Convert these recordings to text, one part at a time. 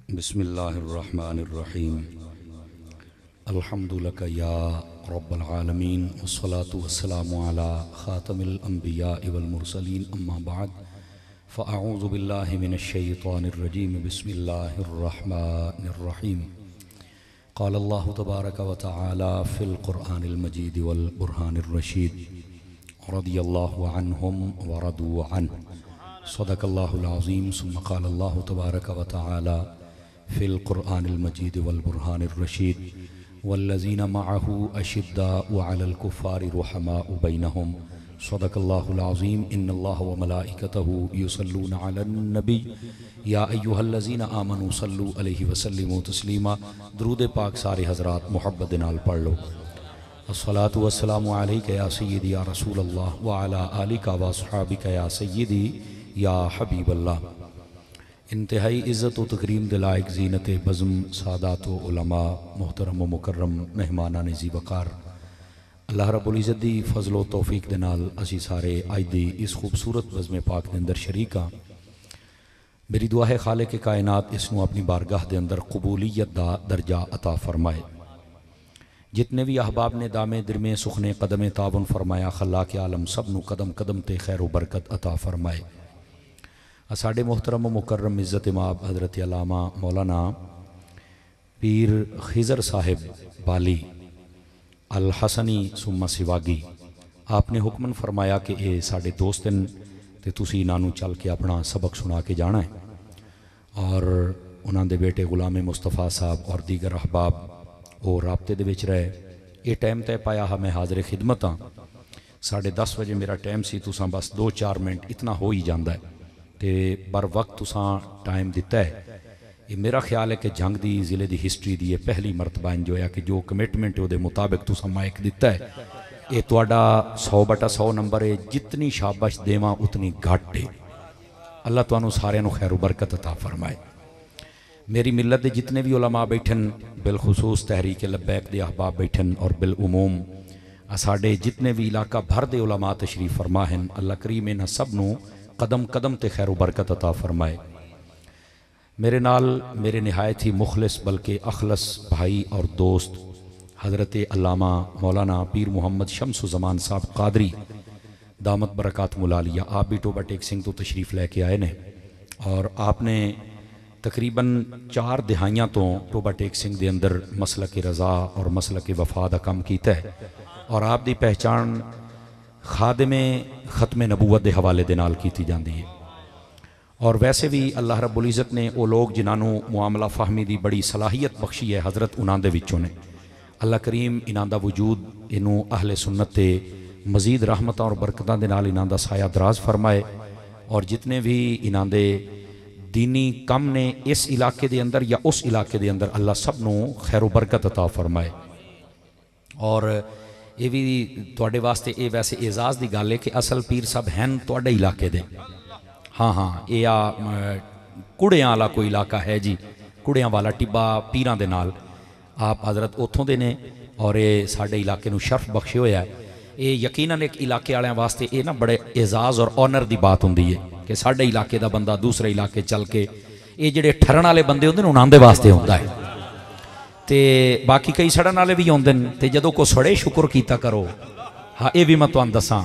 बिस्मिल्लाहिर्रहमानिर्रहीम। अल्हम्दुलिल्लाह या रब्बल आलमीन वस्सलातु वस्सलामु अला खातमिल अंबिया वल मुरसलीन अम्मा बाद फ़अऊज़ु बिल्लाहि मिनश शैतानिर रजीम। बिस्मिल्लाहिर्रहमानिर्रहीम। क़ाल अल्लाहु तबारक व तआला फ़िल क़ुरआनिल मजीद वल बुरहानिर रशीद रदियल्लाहु अन्हुम व रदू अन्हु सदक़ल्लाहुल अज़ीम। सुम्मा क़ाल अल्लाहु तबारक व तआला फ़िल क़ुरआनिल मजीद वल बुरहानिर रशीद वल्लज़ीना मअहु अशिद्दाउ अलल कुफ़्फ़ारि रुहमाउ बैनहुम सदक़ल्लाहुल अज़ीम। इन्नल्लाह व मलाइकतहु युसल्लूना अलन नबी या अय्युहल्लज़ीना आमनू सल्लू अलैहि वसल्लिमू तस्लीमा। दुरूद पाक सारे हज़रात मुहब्बत दे नाल पढ़ लो। अस्सलातु वस्सलामु अलैका या सय्यदी या रसूल अल्लाह व अला आलिका व अस्हाबिका या सय्यदी या हबीब अल्लाह। इंतहाई इज़्ज़त व तकरीम दिलायक ज़ीनत बज़म सादात व उलमा मोहतरम व मुकर्रम मेहमानान ज़ी वक़ार अल्लाह रब्बुल इज़्ज़त दी फज़ल व तौफ़ीक दे नाल असी सारे अज दी इस खूबसूरत बज़्म पाक दे अंदर शरीक हाँ। मेरी दुआ है खालिक के कायनात इसनूं अपनी बारगाह दे अंदर कबूलियत दा दर्जा अता फरमाए। जितने भी अहबाब ने दामे दिरमे सुखने कदमे तावन फरमाया खल्लाक़ आलम सब नूं कदम कदम ते खैर व बरकत अता फरमाए। साडे मोहतरम मुकर्रम इज़्ज़त माब हज़रत अल्लामा मौलाना पीर खिज़र साहिब बाली अल हसनी सुम्मा सिवागी आपने हुक्मन फरमाया कि ये साडे दोस्त हैं ते तुसी इन्हां नूं चल के अपना सबक सुना के जाना है। और उन्हां दे बेटे गुलाम मुस्तफ़ा साहब और दीगर अहबाब वो राबते दे विच रहे। ये टाइम तय पाया हा मैं हाज़िर खिदमत हाँ। 10:30 बजे मेरा टाइम सी, तुसां बस 2-4 मिनट इतना हो ही जाता है तो बर वक्त तुसां टाइम दिता है। ये मेरा ख्याल है कि जंग दी ज़िले दी हिस्टरी दी ये पहली मरतबा इंज होया कि जो कमिटमेंट वो मुताबिक तुसां माइक दिता है। ये तुहाडा 100/100 नंबर है। जितनी शाबाश देवां उतनी घट है। अल्लाह तुहानू सारियां नू खैर बरकत अता फरमाए। मेरी मिलत के जितने भी उलमा बैठन बिलखुसूस तहरीक लब्बैक दे अहबाब बैठन और बिलउमूम साडे जितने भी इलाका भर दे उलमा तशरीफ फरमा हैं, अल्लाह करीम इन्हां सब नू कदम कदम ते खैर बरकत अता फरमाए। मेरे नाल मेरे नहायत ही मुखलिस बल्कि अखलस भाई और दोस्त हज़रत अल्लामा मौलाना पीर मोहम्मद शम्सुज़्ज़मान साहब कादरी दामत बरकात मुलालिया आप भी टोबा टेक सिंह तो तशरीफ़ लैके आए ने। और आपने तकरीबन 4 दिहाइयां तो टोबा टेक सिंह दे अंदर मसलक रज़ा और मसलक वफा दा काम कीता है। और आप दी पहचान खादिमे ख़त्म नबूवत के हवाले दे नाल कीती जाती है। और वैसे भी अल्लाह रब्बुल इज़्ज़त ने वो लोग जिन्होंने मुआमला फाहमी की बड़ी सलाहियत बख्शी है हज़रत उन्हां दे विचों ने। अल्लाह करीम इन्हां दा वजूद इनू अहले सुन्नत ते मज़ीद रहमत और बरकतां दे नाल इन्हां दा साया दराज फरमाए। और जितने भी इन्हां दे दीनी कम ने इस इलाके दे अंदर या उस इलाके दे अंदर अल्लाह सब नू खैर बरकत अता फरमाए। और ये भी तुहाडे वास्ते ये वैसे एजाज़ की गल है कि असल पीर साहब हैं तुहाडे इलाके दे। हाँ हाँ ये कुड़ियां वाला कोई इलाका है जी, कुड़ियां वाला टिब्बा पीरां दे नाल आप हज़रत उतों दे ने। और ये साडे इलाके नू शर्फ बख्शे होया है। ये यकीनन एक इलाके वालियां वास्ते ये ना बड़े एजाज़ और ऑनर की बात होंदी है कि साडे इलाके का बंदा दूसरे इलाके चल के ये जिहड़े ठरन वाले बंदे होंदे ने उन्हां दे वास्ते होंदा है। ते बाकी कई सड़न वाले भी आउंदे ने ते जदों को सड़े शुक्र कीता करो। हाँ ये भी मैं तुहानू दसां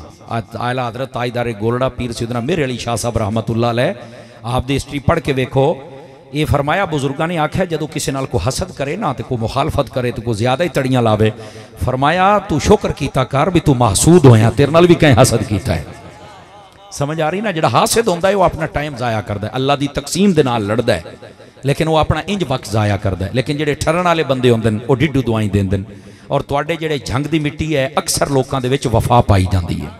आला हज़रत ताजदारे गोलड़ा पीर सैयदना मेरे अली शाह साहब रहमतुल्लाह अलैह आप दी हिस्ट्री पढ़ के वेखो। ये फरमाया बुजुर्गों ने आख्या जदों किसी नाल को हसद करे ना तो कोई मुखालफत करे तो कोई ज्यादा ही तड़ियां लावे, फरमाया तू शुक्र कीता कर भी तू महसूद होया, तेरे नाल भी कहीं हसद कीता है। समझ आ रही ना? जिहड़ा हासिद होंदा है वो अपना टाइम जाया करदा है, अल्लाह दी तकसीम दे नाल लड़दा है लेकिन वो अपना इंज वक्त जाया करदा है। लेकिन जिहड़े ठरन वाले बंदे होंदे ने वो डिड्डू दुआई देंदे ने। और तुहाडे जिहड़े जंग दी मिट्टी है अक्सर लोगों दे विच वफा पाई जाती है।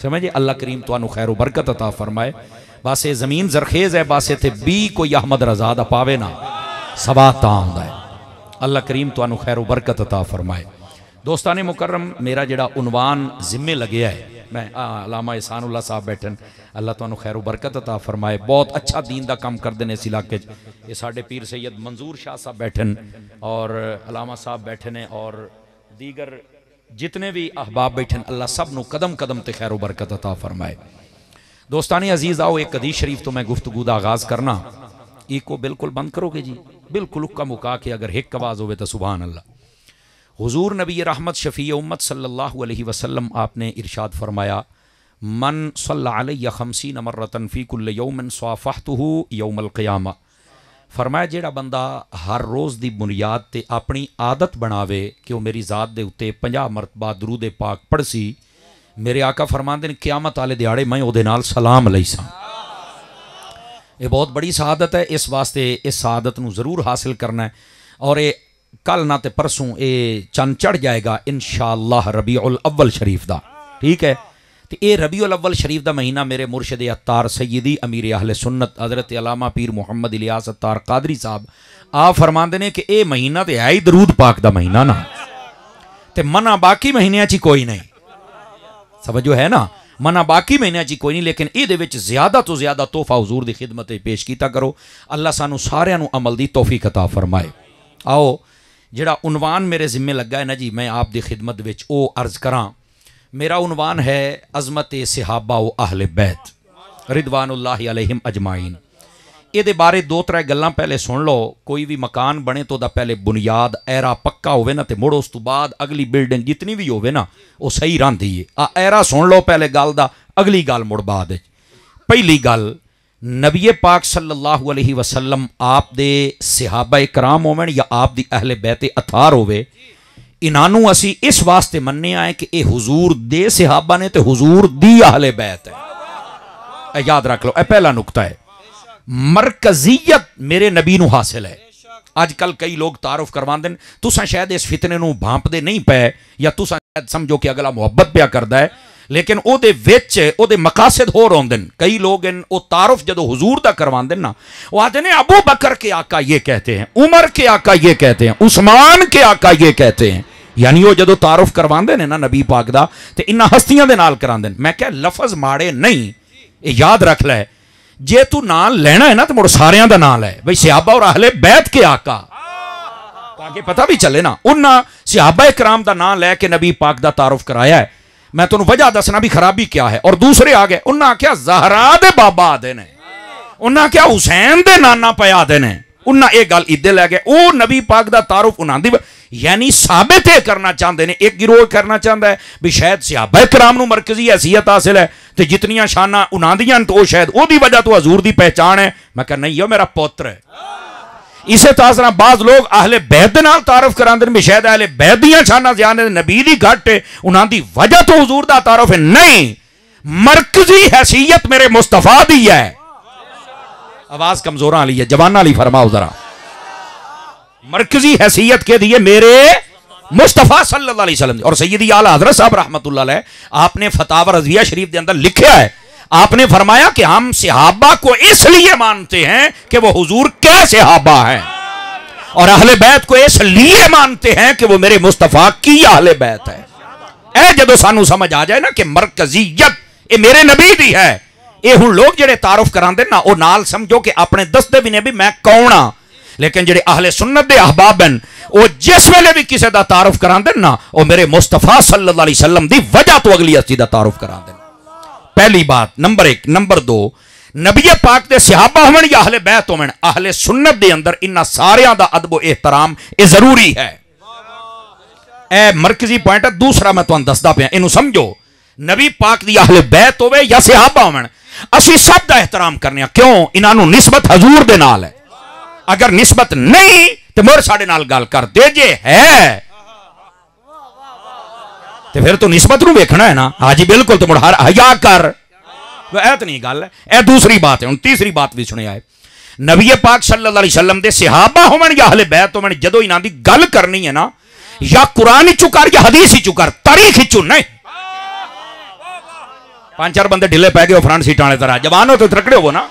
समझे? अल्लाह करीम तुहानू खैर बरकत अता फरमाए। बस ये जमीन जरखेज है, बस इत्थे भी कोई अहमद रज़ा दा पावे ना सवा तां हुंदा है। अल्लाह करीम तुहानू खैर बरकत अता फरमाए। दोस्ताने मुकर्रम मेरा जिहड़ा उनवान जिम्मे लग्या है, मैं अल्लामा एहसानुल्लाह साहब बैठन अल्लाह तुहानू खैर बरकत अता फरमाए। बहुत अच्छा दीन दा काम करते हैं इस इलाके। ये साडे पीर सैयद मंजूर शाह साहब बैठन और अलामा साहब बैठे ने और दीगर जितने भी अहबाब बैठन अल्लाह सब नू कदम कदम ते खैर बरकत अता फरमाए। दोस्तानी अजीज़ आओ एक हदीस शरीफ तो मैं गुफ्तगू दा आगाज़ करना। ईको बिल्कुल बंद करोगे जी, बिल्कुल उक्का मुका के अगर हिक आवाज़ होवे तो सुभान अल्लाह। हुजूर नबी रहमत शफ़ी उम्मत सल्लल्लाहु अलैहि वसल्लम आपने इरशाद फरमाया, मन सल्ला अलैया खमसीन मर्रतन फ़ी कुल्ल यौमिन स्वाफ़हतुहु यौमल क़ियामा। फरमाया जेड़ा बंदा हर रोज़ की बुनियाद ते अपनी आदत बनावे कि वह मेरी ज़ात दे उत्ते 50 मरतबा दरूद पाक पढ़सी, मेरे आका फरमाते हैं क़यामत वाले दिहाड़े मैं उहदे नाल सलाम लईसा। ये बहुत बड़ी शहादत है, इस वास्ते इस शहादत नूं ज़रूर हासिल करना है। और ये कल ना तो परसों ये चंद चढ़ जाएगा इंशाअल्लाह रबीउल अव्वल शरीफ दा, ठीक है। तो ये रबीउल अव्वल शरीफ दा महीना मेरे मुर्शिद अत्तार सैयदी अमीर अहले सुन्नत हज़रत अल्लामा पीर मुहम्मद इलियास अत्तार कादरी साहब आप फरमाते हैं कि ये महीना तो है ही दरूद पाक दा महीना ना, तो मना बाकी महीनों च कोई नहीं, समझो है ना, मना बाकी महीनों च कोई नहीं, लेकिन ये ज़्यादा तो ज़्यादा तोहफा हुजूर की खिदमत पेश किया करो। अल्लाह सानू सारियां नू अमल की तौफीक अता फरमाए। आओ जिहड़ा उनवान मेरे जिम्मे लगा है ना जी, मैं आप दी खिदमत विच ओ अर्ज करा। मेरा उनवान है अज़मत सहाबा व अहले बैत रिदवानुल्लाहि अलैहिम अजमाइन। ये बारे दो त्रै गल्लां पहले सुन लो। कोई भी मकान बने तो पहले बुनियाद ऐरा पक्का होवे ना, तो मुड़ उस तो बाद अगली बिल्डिंग जितनी भी होवे ना वो सही रही है। आ ऐरा सुन लो पहले गल दा, अगली गल मुड़ बाद। पहली गल, नबी पाक सल्लल्लाहु अलैहि वसल्लम आप दे सहाबा कराम होवन या आप दी अहले बैत अथार होवे, इन्हां असी इस वास्ते मन्ने आए कि ये हुजूर दे सहाबा ने तो हुजूर दी अहले बैत है। याद रख लो, यह पहला नुकता है। मरकजियत मेरे नबी नू हासिल है। अजकल कई लोग तारुफ करवाते हैं, तुसा शायद इस फितने नू भांपदे नहीं पे, या तुसा शायद समझो कि अगला मुहब्बत प्या करदा है, लेकिन ओदे विच ओदे मकासद होर होंदे ने। कई लोग वो तारुफ जदों हुजूर दा करवाते हैं ना, वो आते हैं अबू बकर के आका ये कहते हैं, उमर के आका ये कहते हैं, उस्मान के आका ये कहते हैं। यानी वो जदों तारुफ करवाते हैं ना नबी पाक दा, ते इन्हां हस्तियां दे नाल करांदे ने। मैं क्या लफज माड़े नहीं, ये याद रख लै। जे तू नाम लेना है ना तो मुड़ सारियां दा नाम है भाई, सहाबा और अहले बैत के आका, ताकि पता भी चले ना उन्हां सहाबा कराम दा नाम लैके नबी पाक दा तारुफ कराया है। मैं तुहानूं वजह दसना भी खराबी क्या है। और दूसरे आ गए, उन्हां आख्या ज़हरा दे बाबा आदे ने, उन्हां आख्या हुसैन दे नाना पे आदे ने, उन्हां ये गल इदे लै गए। वो नबी पाक दा तारुफ उन्हां दी, यानी साबित ये करना चाहते हैं, एक गिरोह करना चाहता है भी शायद सहाबा कराम नूं मरकजी हैसियत हासिल है, तो जितनियां शाना उन्हां दियां तो शायद ओदी वजह तो हजूर की पहचान है। मैं कहा नहीं, हो मेरा पुत्र है। इसे तरह बाज लोग अहले बैत दे नाल तारुफ करांदे ने भी शायद अहले बैत दियां शाना ज्यादा नबी दी घट है, उन्हां दी वजह तो हुजूर दा तारुफ है। नहीं, मरकजी हैसियत मेरे मुस्तफा दी है। आवाज कमजोरां वाली है, जवानां वाली फरमाओ जरा। मरकजी हैसियत के दिए मेरे मुस्तफा सल्लल्लाहु अलैहि वसल्लम। और सैयदी आला हज़रत साहब रहमतुल्लाह अलैह आपने फतावा रज़विया शरीफ के अंदर लिखा है, आपने फरमाया कि हम सहाबा को इसलिए मानते हैं कि वो हुजूर के सहाबा हैं, और अहले बैत को इसलिए मानते हैं कि वो मेरे मुस्तफा की अहले बैत है। ए जदों सानू समझ आ जाए ना कि मरकजियत ये मेरे नबी दी है, ये हुण लोग जेड़े तारुफ करांदे ना वो नाल समझो कि अपने दसदे भी ने भी मैं कौन हाँ, लेकिन जेड़े अहले सुन्नत दे अहबाब हैं वो जिस वेले भी किसी का तारुफ करांदे ना वो मेरे मुस्तफा सल्लल्लाहु अलैहि वसल्लम दी वजह तो अगली हस्ती का तारुफ करांदे। पहली बात नंबर एक। नंबर दो, नबी पाक दे सहाबा होवन या अहले बैत होवन, अहले सुन्नत दे अंदर इन्हां सारियां दा अदब व एहतराम ये जरूरी है। ए मरकजी पॉइंट है। दूसरा मैं तुहानूं दसदा पिया, इनू समझो। नबी पाक दी अहले बैत होवे या सहाबा होवन, असीं सब दा एहतराम करने। क्यों? इन्हां नूं निस्बत हजूर दे नाल है। अगर निस्बत नहीं तो मुड़ साडे नाल गल कर दे, जे है तो फिर तो निस्बत नूं वेखना है ना। हाँ जी बिल्कुल, तो मुड़ हर हया कर, ऐ तो नहीं गल है। ए दूसरी बात है। हुण तीसरी बात भी सुनिया है। नबी पाक सल्लल्लाहु अलैहि वसल्लम दे सहाबा होवन या अहले बैत होवन, जदों इन्हां दी गल करनी है ना, या कुरान चु कर या हदीस चु कर, तारीख चु नहीं। 5-4 बंदे ढिले पै गए फ्रंट सीटां वाले तरह, जवान हो तो तकड़े हो ना।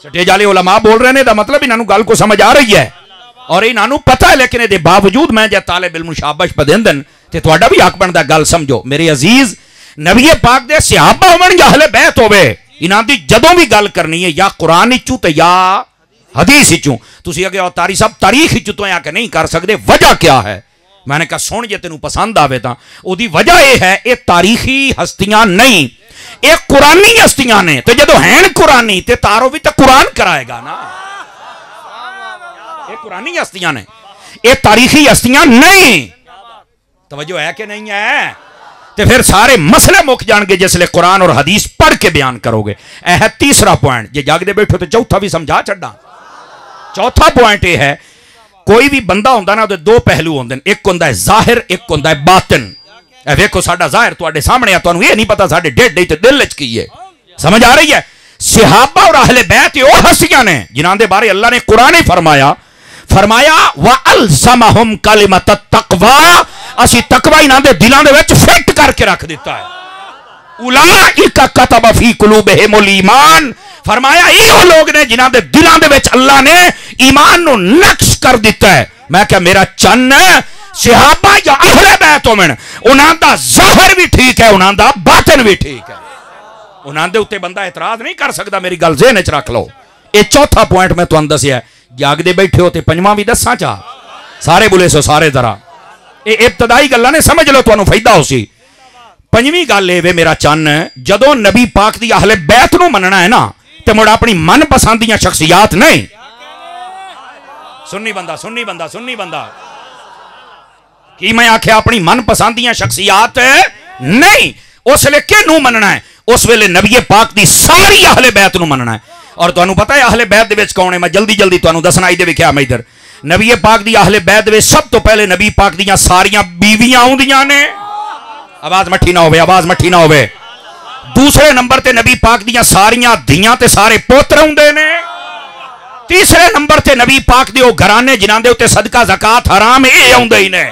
स्टेज वाले उलमा बोल रहे हैं, मतलब इन्होंने गल को समझ आ रही है और इन्होंने पता है, लेकिन ये बावजूद मैं जब तालिब इल्म शाबाश पे देंदन ते तुहाडा भी हक बनदा गल समझो। मेरे अजीज, नबी पाक दे सहाबा होवन या अहले बैत होवे, इन्हां दी जदों भी गल करनी है या कुरान चू ते या हदीस चू। तुसीं अगे तारी साहब तारीख चू तो आके नहीं कर सकते, वजह क्या है? मैंने कहा सुन जे तेन पसंद आवे तो उसकी वजह यह है ये तारीखी हस्तियां नहीं, ये कुरानी हस्तियां ने। तो जो है कुरानी तो तारो भी तो कुरान कराएगा ना, ये कुरानी हस्तियां ने, ये तारीखी हस्तियां नहीं। तवज्जो है कि नहीं है? तो फिर सारे मसले मुक जाएंगे जिसले कुरान और हदीस पढ़ के बयान करोगे। यह है तीसरा पॉइंट। जे जागदे बैठो तो चौथा भी समझा छड़ा। चौथा पॉइंट यह है कोई भी बंदा होंदा ना, दो पहलू होंदे, एक होंदा है जाहिर, एक होंदा है बातिन। वेखो साडा जाहिर तुहाडे सामने आ, तुहानू ये नहीं पता साडे ढिड ते दिल विच की है। समझ आ रही है? सहाबा और अहले बैत वो हस्तियां ने जिन्हां दे बारे अल्लाह ने कुरान फरमाया व अलज़महुम कलिमत तक़वा, असी तकवा इन्हां दे दिलां दे विच फिट करके रख दिता है। उलाइका कतब फी कुलूबिहिमुल ईमान, फरमाया ये लोग ने जिन्हां दे दिलां दे विच अल्लाह ने ईमान नु नक्श कर दिता है। मैं क्या मेरा चन्न सहाबा या अहले बैत होवन, उन्हां दा ज़ाहिर भी ठीक है, उन्हां दा बातिन भी ठीक है। उन्हां दे उत्ते बंदा इतराज नहीं कर सकदा। मेरी गल ज़हन च रख लो। ये चौथा पॉइंट मैं तुहानू दस्सिया। जागदे बैठे हो तो पंजवां भी दस्सां चा, सारे बोले सो सारे तरह। ये इब्तदाई गल्लां ने समझ लो, तुहानू फायदा हो सी। पंजवीं गल ये वे मेरा चन्न, जदों नबी पाक दी अहले बैत नू मनना है ना, तो मुड़ अपनी मनपसंद दी शख्सियात नहीं। सुन्नी बंदा सुन्नी बंदा सुन्नी बंदा की मैं आख्या अपनी मनपसंद दी शख्सियात नहीं। उस वेले किहनू मनना है? उस वेले नबी पाक दी सारी अहले बैत नू मनना है। और तुहानू पता है अहले बैत दे विच कौन है? मैं जल्दी जल्दी तुहानू दसना। इहदे विच मैं इधर नबी पाक दी अहले बैत दे विच सब तो पहले नबी पाक दी सारियां बीवियां आउंदियां ने। आवाज मठी ना होवे, आवाज मठी ना होवे। दूसरे नंबर ते नबी पाक दी सारियां धियां ते सारे पुत्र आउंदे ने। तीसरे नंबर ते नबी पाक दे ओ घराने जिन्हां दे उत्ते सदका ज़कात हराम ये आउंदे ही ने।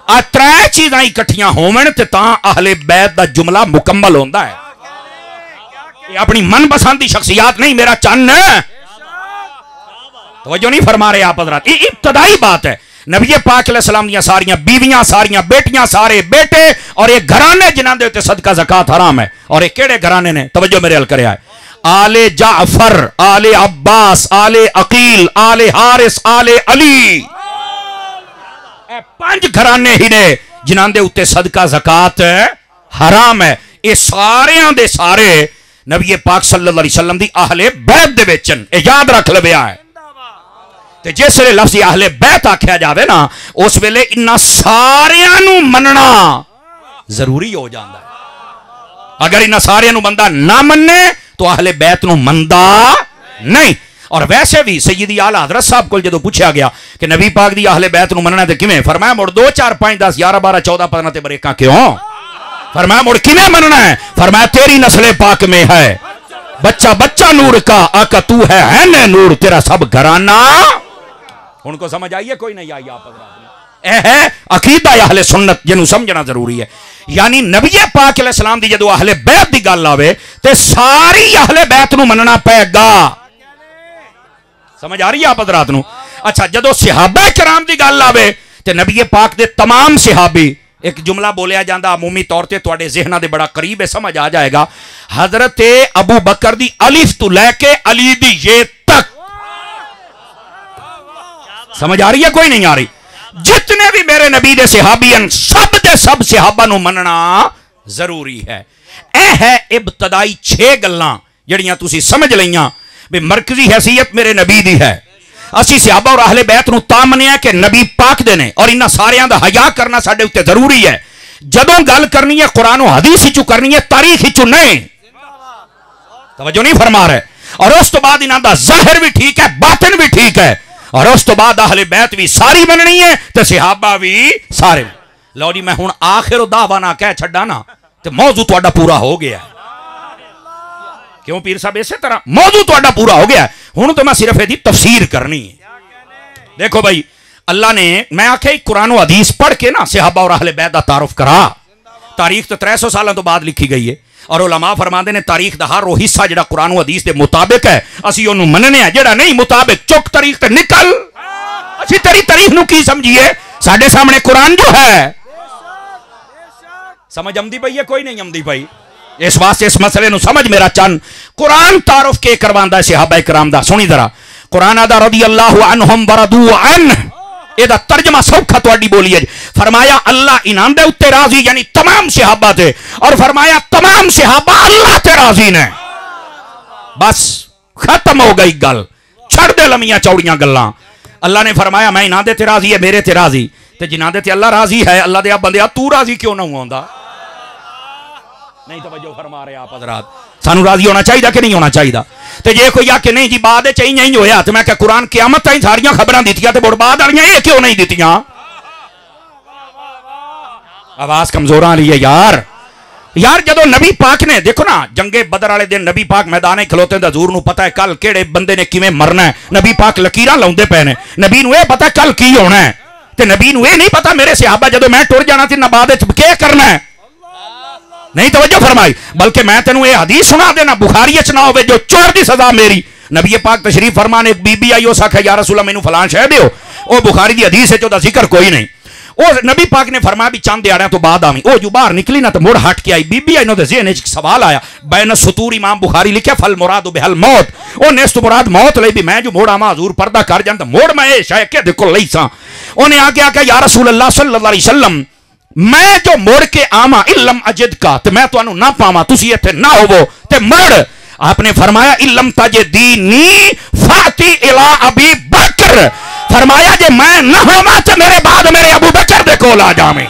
आ त्रै चीज़ां इकट्ठियां होवन ते तां अहले बैत दा जुमला मुकम्मल होंदा है। अपनी मनपसंद की शख्सियात नहीं। मेरा चन्न तवज्जो नहीं फरमा रहे आप हज़रात। ये इब्तदाई बात है। नबी पाक अलैहिस्सलाम दी सारियां बीवियां, सारियां बेटियां, सारे बेटे और ये घराने जिन्हां दे उत्ते सदका ज़कात हराम है। और ये केड़े घराने ने? तवज्जो मेरे हल करया है। आले जाफर, आले अब्बास, आले अकील, आले हारिस, आले अली, पांच घराने ही ने जिन्हां दे उत्ते सदका ज़कात हराम है। ये सारियां दे सारे नबी पाक सल्लल्लाहु अलैहि वसल्लम दी अहले बैत दे विच याद रख लविया है। ते जिसले लफ्ज़ अहले बैत आख्या जावे ना, उस वेले इन्हां सारियां नू मनना जरूरी हो जाता है। अगर इन्हां सारियां नू बंदा ना मन्ने तो अहले बैत नू मनदा नहीं। और वैसे भी सैयदी आला हज़रत साहब को जो पूछा गया कि नबी पाक दी अहले बैत नू मनना ते किवें, फरमाया मुड़ 2 4 5 10 11 12 14 15 ते बरेका क्यों? फरमाया मुड़ किवें मनना है? फरमाया तेरी नस्ले पाक में है बच्चा बच्चा नूर का, आका तू है न नूर, तेरा सब घराना। उनको समझ आई है? कोई नहीं आई? आप ए है अकीदा अहले सुन्नत जिन्हों समझना जरूरी है। यानी नबी पाक अलैहिस्सलाम दी जदों अहले बैत दी गल आवे ते सारी अहले बैत नू मनना पेगा। समझ आ रही है आप हज़रात नू? अच्छा, जदों सहाबा किराम दी गल आवे ते नबी पाक दे तमाम सहाबी, एक जुमला बोलिया जाता अमूमी तौर पर तुहाडे ज़हनां दे बड़ा करीब है, समझ आ जाएगा। हजरत अबू बकर दी अलिफ तो लैके अली दी ये तक, समझ आ रही है? कोई नहीं आ रही? जितने भी मेरे नबी दे सहाबीन सब दे सब सहाबा नू मनना जरूरी है। यह है इब्तदाई 6 गल्लां जिहड़ियां तुसीं समझ लईयां भी मरकजी हैसियत मेरे नबी दी है। असी सहाबा और अहले बैत नू तां मन्निया कि नबी पाक दे ने और इन्हां सारियां दा हया करना साडे उत्ते जरूरी है। जदों गल करनी है कुरान और हदीस विचों करनी है, तारीख विचों नहीं। तवज्जो नहीं फरमा रहे? और उस तो बाद इन्हां दा ज़ाहिर भी ठीक है, बातिन भी ठीक है। और उस तो बाद अहले बैत भी सारी मननी है ते सहाबा भी सारे। लो जी, मैं हुण आखिर दावा ना कह छड्डा ना ते मौजू तुहाडा पूरा हो गया। क्यों पीर साहब? इसे तरह मौजू तुहाडा पूरा हो गया। हुण तो मैं सिर्फ इसकी तफसीर करनी है। देखो भाई, अल्लाह ने, मैं आख्या कुरान हदीस पढ़ के ना सहाबा और अहले बैत दा तारुफ करा। तारीख तो 300 सालों तो बाद लिखी गई है और उलमा फरमाते ने तारीख का हर वो हिस्सा जो कुरान हदीस के मुताबिक है असी उन्होंने मनने, जो नहीं मुताबिक चुक तारीख तो निकल। असी तेरी तारीख नू की समझिए? साडे सामने कुरान जो है। समझ आमदी पई है? कोई नहीं आमदी पई? इस वास्ते इस मसले नू समझ मेरा चंद। कुरान तारुफ के करवांदा है सहाबा इकराम दा। सुनी जरा, कुरान दा रज़ियल्लाहु अन्हुम वरदू अन, एदा तर्जमा सौखा तुहाडी बोली है। फरमाया अल्लाह इन्हां दे उत्ते राजी यानी तमाम सहाबा थे, और फरमाया तमाम सहाबा अल्लाह ते राजी ने। बस खत्म हो गई गल, छड़ दे लमियां चौड़ियां गल्लां। अल्लाह ने फरमाया मैं इन्हां दे ते राजी है, मेरे ते राजी, ते जिन्हां दे ते अल्लाह राजी है, अल्लाह दे आ बंदे तू राजी क्यों ना होंदा? नहीं तवज्जो फरमा रहे आप हज़रात, सानू राजी होना चाहिए कि नहीं होना चाहिए? तो जे कोई आके नहीं जी बाद नहीं होया, तो मैं क्या कुरान क़यामत ताईं सारियां खबरां दित्तियां ते मुड़ बाद वालियां ये क्यों नहीं दित्तियां? आवाज कमजोर आ रही है यार। यार जदों नबी पाक ने देखो ना जंगे बदर वाले दिन नबी पाक मैदाने खलोते तो हजूर नूं पता है कल केड़े बंदे ने किवें मरना है। नबी पाक लकीरां लाउंदे पे ने, नबी नूं ये पता कल की होना है, ते नबी नूं ये नहीं पता मेरे सहाबा जदों मैं टुर जाना ते नबाद विच क्या करना है। नहीं तवज्जो फरमाई, बल्कि मैं तेनों ये हदीस सुना देना बुखारी च ना होवे जो चोर दी सजा मेरी। नबी पाक तशरीफ फरमान एक बीबी आई, उस आख्या या रसूल मैनू फलां शै दिओ, वो बुखारी दी हदीस है, ओदा जिक्र कोई नहीं। उस नबी पाक ने फरमाया भी चंद दिहाड़ियां तो बाद आवी। वो जो बाहर निकली ना तो मुड़ हट के आई। बीबी आई दे ज़हन च सवाल आया, बैन सुतूर इमाम बुखारी लिखा फल मुराद बिहल मौत, उन्हें इस तो मुराद मौत लई भी मैं जो मुड़ आवा हजूर पर्दा कर जान तो मुड़ मैं ये शै के देखो लई सा। उन्हें आके आख्या या रसूल अल्लाह सल्लल्लाहु अलैहि वसल्लम मैं जो मुड़ के आवा इल्लम अजिद का तो मैं तुहानू ना पावां, तुसी इत्थे ना होवो ते मुड़। आपने फरमाया इल्लम तजदीनी फाती इला अबी बकर, फरमाया जे मैं ना होवां ते मेरे बाद मेरे अबू बकर दे कोल आ जावें।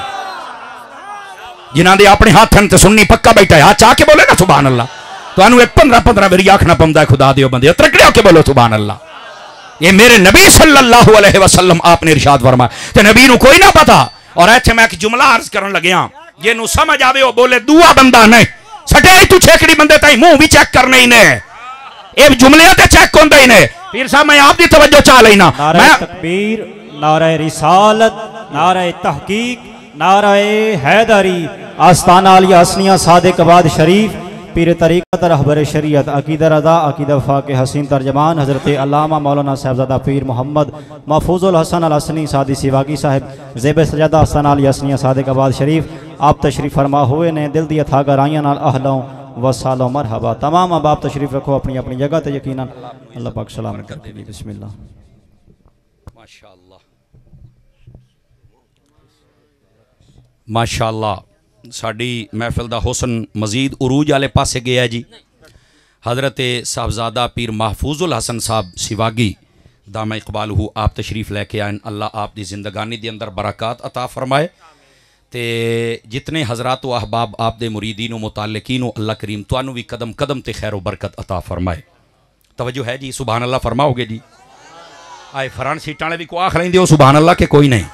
जिन्हां दे अपने हाथन ते सुन्नी पक्का बैठा है, हाथ चाह के बोले ना सुभान अल्लाह। तुहानू एक 15-15 बारी आखना पौंदा है खुदा दियो बंदे त्रकड़े होके बोलो सुभान अल्लाह। ये मेरे नबी सल्लल्लाहु अलैहि वसल्लम आपने इरशाद फरमाया, ते नबी नू कोई ना पता। और ऐसे मैं एक जुमला अर्ज करन लग्या, जिन्हों समझ आवे वो बोले दूआ बंदा नहीं सटे तू छेकड़ी बंदे ताई मुंह भी चेक करने ही ने, ये जुमले ते चेक होंदे ही ने। पीर साहब मैं आपकी तवज्जो चाह लेना। नारे तकबीर, नारे रिसालत, नारे तहकीक, नारे हैदरी, आस्ताना अली हसनिया सादिकाबाद शरीफ, पीर तरीक़त रहबर शरीयत, अकीदा रज़ा, अकीदा वफ़ा के हसीन तर्जमान हज़रत अल्लामा मौलाना साहबज़ादा पीर मोहम्मद महफूज़ुल हसन अल हसनी सादी सिवागी साहिब ज़ेब सजादा आस्ताना अली हसनिया सादिकाबाद शरीफ आप तशरीफ़ फरमा हुए ने दिल दिया था गराइयां नाल अहलों व सालों मरहबा। तमाम अब आप तशरीफ़ रखो अपनी अपनी जगह तो यकीनन अल्लाह पाक सलाम करके बिस्मिल्लाह। माशाअल्लाह माशाअल्लाह साड़ी महफिल का हुसन मजीद उरूज वाले पासे गया जी। हज़रत साहबजादा पीर महफूजुल हसन साहब सिवागी दामा इकबाल हु आप तशरीफ़ लैके आए। अल्लाह आप दी जिंदगानी के अंदर बरकत अता फरमाए। तो जितने हज़रात व अहबाब आप दे मुरीदीन मुताल्लिकीन अल्लाह करीम तुहानू भी कदम कदम ते खैर बरकत अता फरमाए। तवज्जो है जी, सुभान अल्लाह फरमाओगे जी? आए फरान सीटां वाले भी को आख लेंदे हो सुभान अल्लाह के कोई नहीं?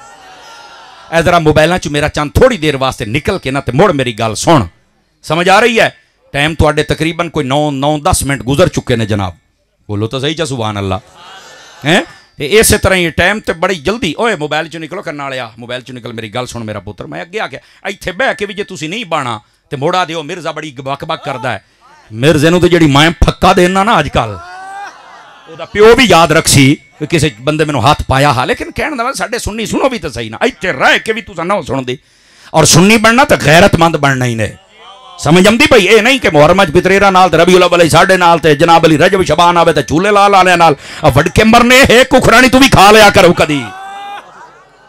ए जरा मोबाइलों च मेरा चंद थोड़ी देर वास्ते निकल के ना ते मुड़ मेरी गल सुन, समझ आ रही है? टाइम तुहाडे तकरीबन कोई 9-10 मिनट गुजर चुके ने जनाब, बोलो तो सही चा सुभान अल्लाह हैं। इस तरह ही टाइम तो बड़ी जल्दी ओए मोबाइल चो निकलो करने वाले आ, मोबाइल चो निकल मेरी गल सुन मेरा पुत्र। मैं अगे आ गया इत्थे बह के भी जे तुसीं नहीं बाना तो मोड़ा दिओ। मिर्जा बड़ी बक-बक करदा है, मिर्जे नूं तो जिहड़ी मैं फक्का देना ना अजकल ओदा प्यो भी याद रखसी किसी बंदे मैनू हाथ पाया हा, लेकिन कहने का साडे सुन्नी सुनो भी तो सही ना, इत्थे रह के भी तुसां ना सुन दी। और सुन्नी बनना तो गैरतमंद बनना ही ने, समझ आती भाई? ये नहीं कि मुहर्रम च पितरेरा नाल रबीउल अव्वल साडे नाल ते जनाब अली रजब शबान आवे ते झूले लाल वाले नाल वडके मरने है कुखरानी तू भी खा लिया करो कदी।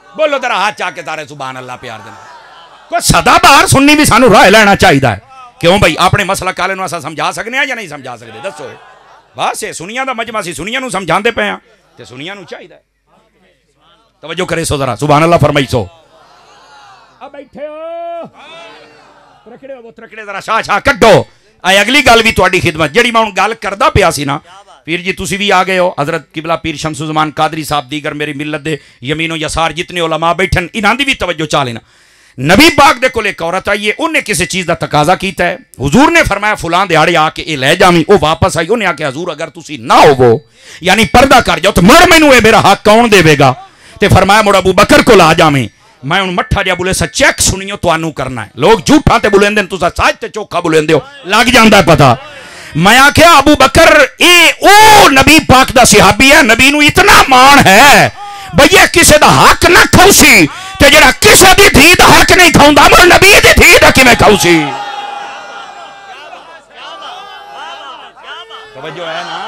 बोलो तेरा हाथ चा के तारे सुभान अल्लाह प्यार देना। कोई सदा बाहर सुन्नी भी सानू राह लेना चाहिए। क्यों भाई अपने मसला काले नूं असां समझा सकने या नहीं समझा सकते? दसो। बस ये सुनिया दा मजमा सी, सुनिया नूं समझांदे पे आ ते सुनिया नूं चाहिए। तवज्जो करे सो जरा सुभान अल्लाह फरमाई सो। अब बैठे हो त्रकड़े हो त्रकड़े जरा शाह शाह कड्डो। आई अगली गल भी तुहाडी खिदमत जिहड़ी मैं हुण गल करदा पिया सी ना पीर जी, तुसी भी आ गए हो। हजरत किबला पीर शमसुज़्ज़मान कादरी साहब दीगर मेरी मिलत दे यमीनो यसार जितने उलमा बैठन इन्हां दी भी तवज्जो चा लेना। नबी पाक दे कोल एक औरत आई है, उन्हें किसी चीज़ का तकाजा किया है। हुजूर ने फरमाया फुलां दिहाड़े आके ये लै जावी। वो वापस आई, उन्हें आके हजूर अगर तुसी ना होवो यानी पर्दा कर जाओ तो मुड़ मैनू ये मेरा हक कौन देवेगा? तो फरमाया मुड़ अबू बकर को ला जावी। मैं हूँ मठा जहा बुले चेक सुनियो तुहानू करना है। लोग झूठा ते बुलेंदे तुसा सच ते चोखा बुलेंदे हो, लग जाता पता। मैं आख्या अबू बकर ये ओ नबी पाक दा सहाबी है, नबी नू इतना मान है भैया किसी दा हक ना खाऊसी ते जेड़ा किसी दी धी दा हक नहीं खाऊंदा मुड़ नबी दी धी दा किवें खाऊसी? तवज्जो है ना?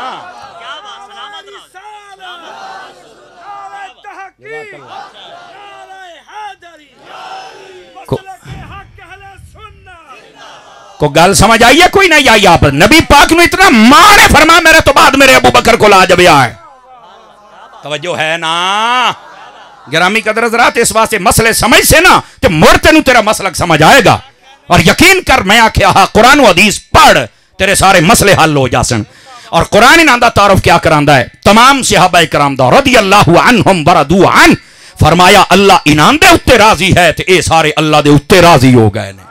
को गल समझ आई है कोई नहीं आई? आप नबी पाक ने इतना मारे फरमा मेरे तो बाद मेरे अबू बकर को ला जब आए। तवज्जो है ना गिरामी कदर हज़रात, इस वास्ते मसले समझ से ना ते मुड़ तेनू तेरा मसलक समझ आएगा। और यकीन कर मैं आख्या हा कुरान व हदीस पढ़ तेरे सारे मसले हल हो जासन। और कुरान इन्हां दा तारुफ क्या करांदा है? तमाम सहाबा इकराम दा रदियल्लाहु अन्हुम वरदू अन, फरमाया अल्लाह इन्हां दे उत्ते राजी है ते ए सारे अल्लाह दे उत्ते राजी हो गए ने।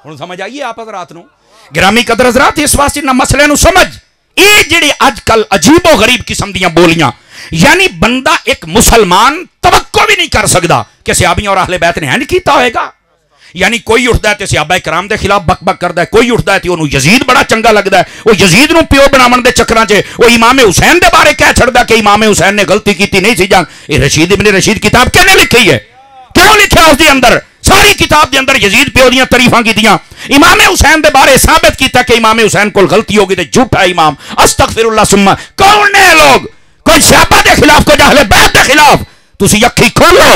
हुण समझ आइए आप हज़रात नू गिरामी कदर हज़रात, इस वास्ते ना मसले नू समझ। ये जेड़े अजकल अजीबो गरीब किस्म दियां बोलियां, यानी बंदा एक मुसलमान तवक्को भी नहीं कर सकता कि सहाबियां और अहले बैत ने इंज कीता होएगा। यानी कोई उठता है तो सहाबा इकराम के खिलाफ बक बक करता है, कोई उठता है तो उन्होंने यजीद बड़ा चंगा लगता है, वो यजीद नूं प्यो बनावन दे चक्करां च वो इमाम हुसैन के बारे कह छड़दा कि इमाम हुसैन ने गलती की नहीं सी जान। ये रशीद इब्न रशीद किताब किहने लिखी है? क्यों लिखा उसके अंदर? सारी किताब के अंदर यजीद प्यो दी तारीफां कीतियां, इमाम हुसैन के बारे साबित किया कि इमाम हुसैन को गलती होगी तो झूठा इमाम अस्तगफिरुल्लाह सुम्मा। कौन ने लोग? कोई सहाबा के खिलाफ, कोई अहले बैत के खिलाफ। तुसी अखी खोलो,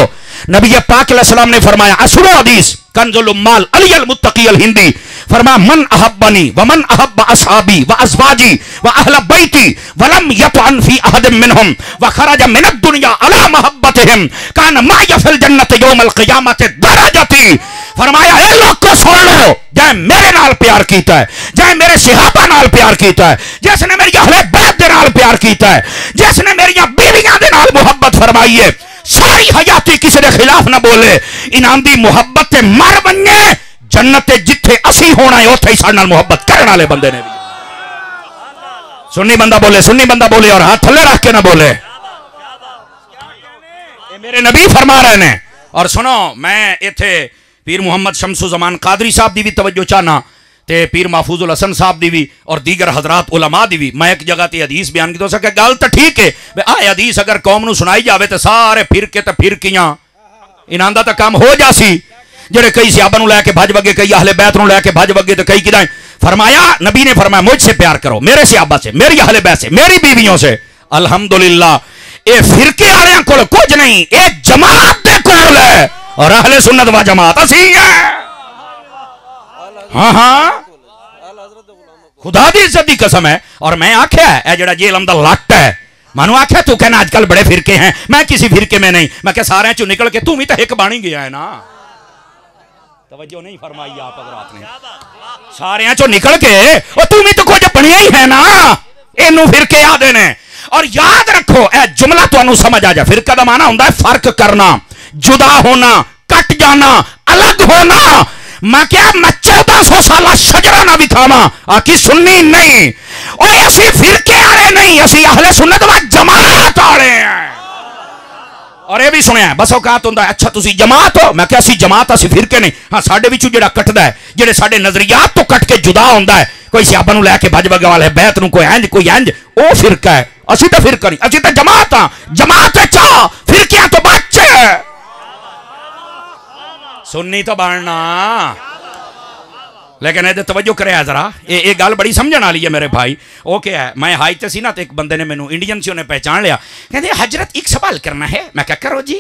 नबी पाक अलैहि सलाम ने फरमाया असुरो हदीस कंजुल उम्माल अली अल मुत्तकी अल हिंदी, फरमाया मन अहब्बनी व मन अहब्ब असहाबी व अज़वाजी व अहल बैती वलम यतअन फी अहद मिनहुम व खरज मिन दुनिया अला महब्बतिहिम कान माय फिल जन्नत यौमल क़ियामत दरजती। फरमाया ए लोग को सुन लो, जै मेरे नाल प्यार कीता है, जै मेरे सहाबा नाल प्यार कीता है, जिसने मेरी अहले बैत दे नाल प्यार कीता है, जिसने मेरी बीवियां दे नाल मुहब्बत फरमाई है, सारी हयाती किसी के खिलाफ ना बोले, इन्हां दी मुहब्बत ते मर बने जन्नत जिथे असी होना है उथे ही साडे नाल मुहब्बत करने वाले बंदे ने भी। सुन्नी बंदा बोले, सुन्नी बंदा बोले और हाथ थल्ले रख के ना बोले। ये मेरे नबी फरमा रहे ने। और सुनो, मैं इथे पीर मुहम्मद शमसु जमान कादरी साहब की भी तवज्जो चाहना ते पीर महफूजुल हसन साहब की भी और दीगर हजरात उलमा की भी। मैं एक जगह ते हदीस बयान की तो सके गल तो ठीक है, आ हदीस अगर कौम नू सुनाई जाए तो सारे फिरके तो फिरकियां इन्हां दा तो काम हो जासी। जेड़े कई सहाबा नू लैके भज वगे, कई अहले बैत नू लैके भज वगे, तो कई किदां। फरमाया नबी ने फरमाया मुझसे प्यार करो, मेरे सहाबा से, मेरी अहले बैत से, मेरी बीवियों से। अल्हम्दुलिल्लाह ये फिरके वालियां कोल कुछ नहीं, ये जमात दे कोल है और अहले सुन्नत व जमात असी है। हाँ हाँ खुदा दी इज्जत दी कसम है। और मैं आख्या है जेड़ा जेलम दा लट है, मानो आख्या तू कहना आजकल बड़े फिरके हैं, मैं किसी फिरके में नहीं। मैं क्या सारे चो निकल के तू भी तो एक बाणी गया है ना। तवज्जो नहीं फरमाई आप हज़रात ने? सारे चो निकल के और तू भी तो कुछ बनिया ही है ना, इनू फिरके आदे ने। और याद रखो ए जुमला तुहानू समझ आ जाए, फिरका दा माना हुंदा है फर्क करना, जुदा होना, कट जाना, अलग होना। मैं क्या मैं 1400 साल शजरा ना विखावा आखी सुन्नी नहीं, और असी फिरके वाले नहीं, असी अहले सुन्नत व जमात वाले हैं। और ये भी सुनिया बस औकात होंदा, अच्छा तुसी जमात हो? मैं क्या असी जमात, असी फिरके नहीं। हाँ साडे विचों जेड़ा कटदा है, जेड़े साडे नजरियात तो कट के जुदा होंदा है, कोई सहाबा नू लैके भज वगे वाले बैत नू कोई इंज कोई इंज, ओ फिरका है। असी तो फिरका नहीं, असी तो जमात हाँ। जमात चा फिरकियां तो बच्चे सुन्नी तो बनना। लेकिन ये तवज्जो करे जरा, ये गल बड़ी समझण वाली है मेरे भाई। वो क्या है, मैं हाई ते सी ना, तो एक बंदे ने मैनू इंडियन से उन्हें पहचान लिया, कहते हजरत एक सवाल करना है। मैं क्या करो जी?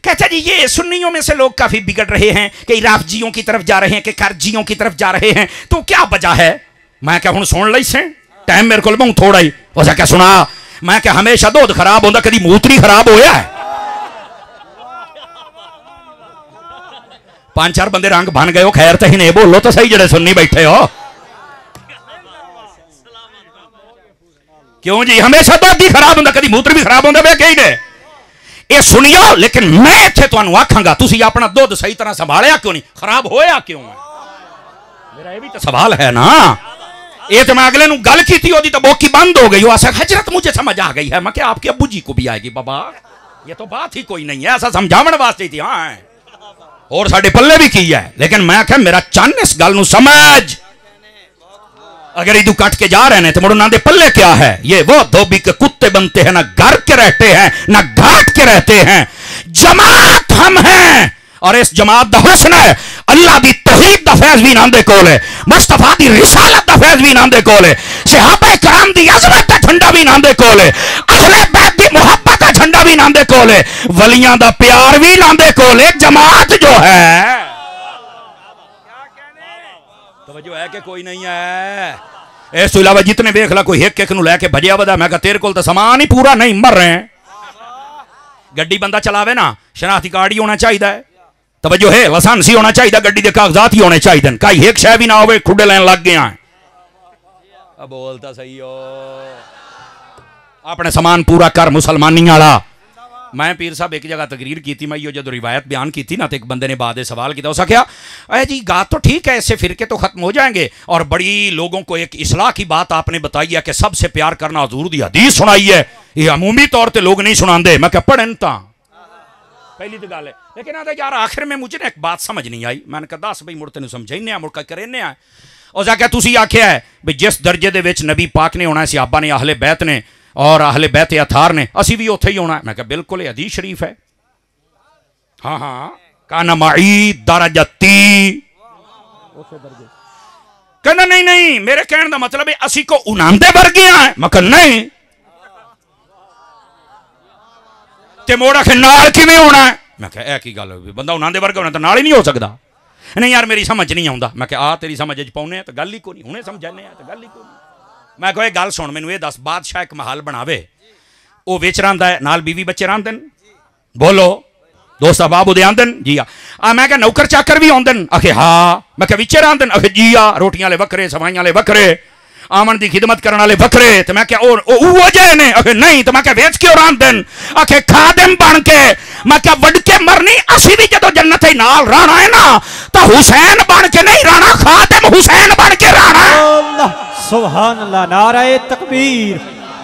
कहता जी ये सुन्नियों में से लोग काफी बिगड़ रहे हैं, कई राफजियों की तरफ जा रहे हैं, कई करजियों की तरफ जा रहे हैं, तो क्या वजह है? मैं क्या हुण सुन लई से टाइम मेरे को बहुत थोड़ा ही हो क्या सुना। मैं क्या हमेशा दूध खराब होता, कभी मूत्री खराब होया है? 5-4 बंदे रंग बन गए हो, खैर तो ही नहीं बोलो तो सही जड़े सुन्नी बैठे हो। क्यों जी हमेशा दूध ही खराब होता, कभी मूत्र भी खराब होता, वे कही ने ये सुनियो। लेकिन मैं इत्थे तुहानू आखांगा तुसी अपना दूध सही तरह संभालिया क्यों नहीं, खराब होया क्यों है? मेरा ये भी तो सवाल है ना। ये तो मैं अगले नू गल की थी, ओदी तो बोकी बंद हो गई। हजरत मुझे समझ आ गई है। मैं क्या आपके अब्बू जी को भी आएगी बाबा, ये तो बात ही कोई नहीं है, ऐसा समझावन वास्ते थी। हाँ और साडे पल्ले भी की है, लेकिन मैं क्या मेरा चन्न इस गल नू समझ। अगर इदू कट के जा रहे हैं तो मुड़ उन्होंने पल्ले क्या है? ये वो धोबी के कुत्ते बनते हैं, ना घर के रहते हैं ना घाट के रहते हैं। जमात हम हैं और इस जमात दा हुस्न है अल्लाह दी तौहीद दा फैज़ भी इन्हां दे कोल है, मुस्तफा दी रिसालत दा फैज़ भी इन्हां दे कोल है, सहाबा कराम दी अज़मत दा झंडा भी इन्हां दे कोल है, अहले बैत दी मुहब्बत दा झंडा भी इन्हां दे लांदे कोले, वलियां दा प्यार भी लांदे कोले। जमात जो है, तवज्जो है कि कोई नहीं है। इस तो इलावा जितने देख ला कोई एक एक लैके भजया वदा, मैं तेरे को समान ही पूरा नहीं, मर रहे हैं। गड्डी बंदा चलावे ना, शनाख्ती कार्ड ही होना चाहिए, तवज्जो है, लाइसेंस ही होना चाहिए, गड्डी के कागजात ही होने चाहिए, कई एक शह भी ना हो खुडे लैन लग गया है। अब बोलता सही हो, अपने समान पूरा कर मुसलमानी वाला। मैं पीर साहब एक जगह तकरीर की थी, मैं यो जो रिवायत बयान की थी ना, तो एक बंदे ने बाद सवाल किया, उसका क्या अरे जी बात तो ठीक है, इससे फिरके तो खत्म हो जाएंगे, और बड़ी लोगों को एक इस्लाह की बात आपने बताई है कि सबसे प्यार करना, हुजूर दी हदीस सुनाई है, ये अमूमी तौर पर लोग नहीं सुनाते। मैं क्या पढ़न ता पहली तो गल है, लेकिन आते यार आखिर में मुझे ना एक बात समझ नहीं आई। मैंने कहा दस भाई मुड़ तेन समझाने मुड़ करें और क्या तुसी आख्या है भी जिस दर्जे दे विच नबी पाक ने होना, सहाबा ने, अहले बैत ने और अहले बैत अथार ने, असी भी उत्थे ही होना है। मैं कहा बिल्कुल ये हदीस शरीफ है। हाँ हाँ, काना माई दरजती, कहना नहीं नहीं, मेरे कहने का मतलब है असी को उनांदे वर्गे हैं। मैं कहा नहीं, ते मोड़ा के नाल किवें होना है। मैं कहा ऐ की गल, बंदा उनांदे वर्गा होना तो नाल ही नहीं हो सकता। नहीं यार मेरी समझ नहीं आता। मैं कहा आ तेरी समझ पाने तो गल ही को नहीं, हुणे समझाने तो गल ही को नहीं। मैं कहा गल सुन, मैनू ये दस, बादशाह एक महल बनावे, वो विच रहिंदा है, नाल बीवी बच्चे रहिंदे ने, बोलो दोस्त अहबाब उहदे आंदे ने जी आ। मैं कहा नौकर चाकर भी आउंदे ने, आखे हाँ। मैं कहा विचे रहिंदे ने, आखे जी आ। रोटियां वाले वखरे, सफाइयां वाले वखरे, आमन की खिदमत करने वाले वखरे। तो मैं क्या वजह ने, आखे नहीं। तो मैं क्या वेच क्यों रांदे ने, आखे खादिम बन के। मैं क्या वड के मरनी, असी भी जो जन्नत नाल रहना है ना, तो हुसैन बन के नहीं रहना, खादिम हुसैन बन के रहना। सुभान अल्लाह। नाराए तकबीर,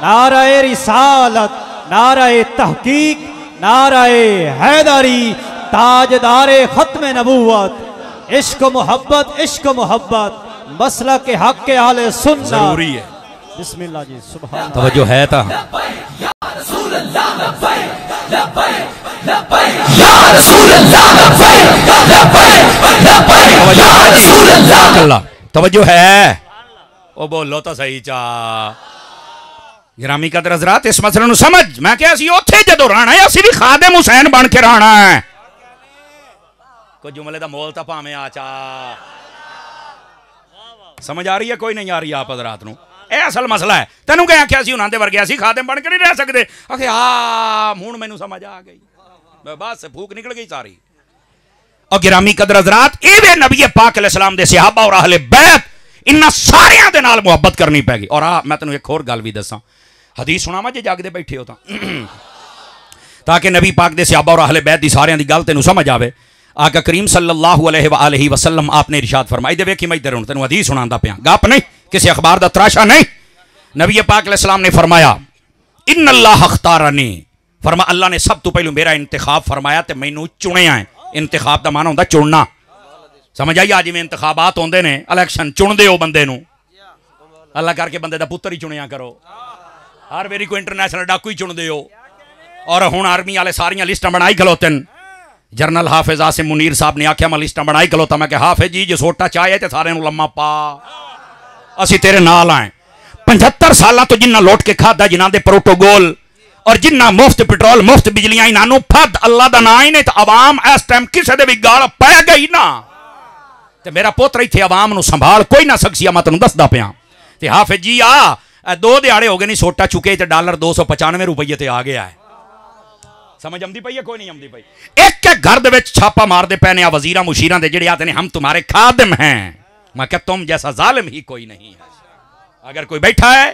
नाराए रिसालत, नाराए तहकीक, नाराए हैदरी, ताजदारे खत्म नबूवत, इश्क मोहब्बत, इश्क मोहब्बत, मसला के हक के आले सुनना जरूरी है। बिस्मिल्लाह जी, सुभान तवज्जो है ता तवज्जो है, ओ बोलो तो सही चा। गिरामी कदर हज़रात, इस मसले नूं समझ। मैं क्या असी उत्थे जदों रहना है, असी भी खादिम हुसैन बन के रहना है। कोई जुमले दा मोल तां भावें आ चा। समझ आ रही है कोई नहीं आ रही आप हज़रात नूं? ਇਹ असल मसला है। तेनों क्या आख्या सी उन्होंने वर्गे असी खादिम बन के नहीं रह सकते। आखे हाँ हूँ मैनू समझ आ गई, बस फूक निकल गई सारी। और गिरामी कदर हज़रात, ये नबी पाक अलैहिस्सलाम दे सहाबा और अहले बैत, इन्हां सारियां दे नाल मुहब्बत करनी पैगी। और मैं तेनों एक होर गल भी दसां, हदीस सुनावां जे जागदे बैठे हो ताकि नबी पाक दे सहाबा और अहले बैत दी सारियां दी गल तेनों समझ आवे। आका करीम सल्लल्लाहु अलैहि वसल्लम आपने इरशाद फरमाया, दे वेखी मैं इधर हूं तेनों हदीस सुनांदा पिया, गप नहीं, किसी अखबार दा तराशा नहीं। नबी पाक अलैहिस्सलाम ने फरमाया, इन्नल्लाह अख्तारनी, फरमा अल्लाह ने सब तो पहलू मेरा इंतखाब फरमाया ते मैनू चुनिया है। इंतखाब का माना होंदा चुनना, समझ आई? आज जिवें इंतखाबात होंदे ने, इलैक्शन चुनदे हो बंदे नू, अल्लाह करके बंदे दा पुत्तर ही चुनिया करो। हर वेरी कोई इंटरनेशनल डाकू ही चुनदे हो। और हुण आर्मी वाले सारियां लिस्टां बनाई खलोते न। जनरल हाफिज आसिम मुनीर साहब ने आख्या मैं लिस्टां बनाई खलोता। मैं क्या हाफिज जी जो सोटा चाहे तो सारे लम्मा पा, असी तेरे नाल आए। 75 साल तो जिन्ना लौट के खादा, जिन्हों के प्रोटोकॉल और जिन्ना मुफ्त पेट्रोल मुफ्त बिजलियां, इन्हों फद अल्लाह का ना ही नहीं तो अवाम इस टाइम किसी के भी गाल पै गई ना, तो मेरा पुत्र इतने अवाम को संभाल कोई ना सकसी। मैं तेन दसदा पिया ते हाफिज जी आ 2 दिहाड़े हो गए नहीं सोटा चुके तो डॉलर 295 रुपये ते आ गया है। समझ आती पई है कोई नहीं आती पई? एक एक घर दे विच छापा मारते पे ने वजीरां मुशीरां दे, जिहड़े आते ने हम तुम्हारे खादिम हैं। मैं क्या तुम जैसा जालिम ही कोई नहीं है। अगर कोई बैठा है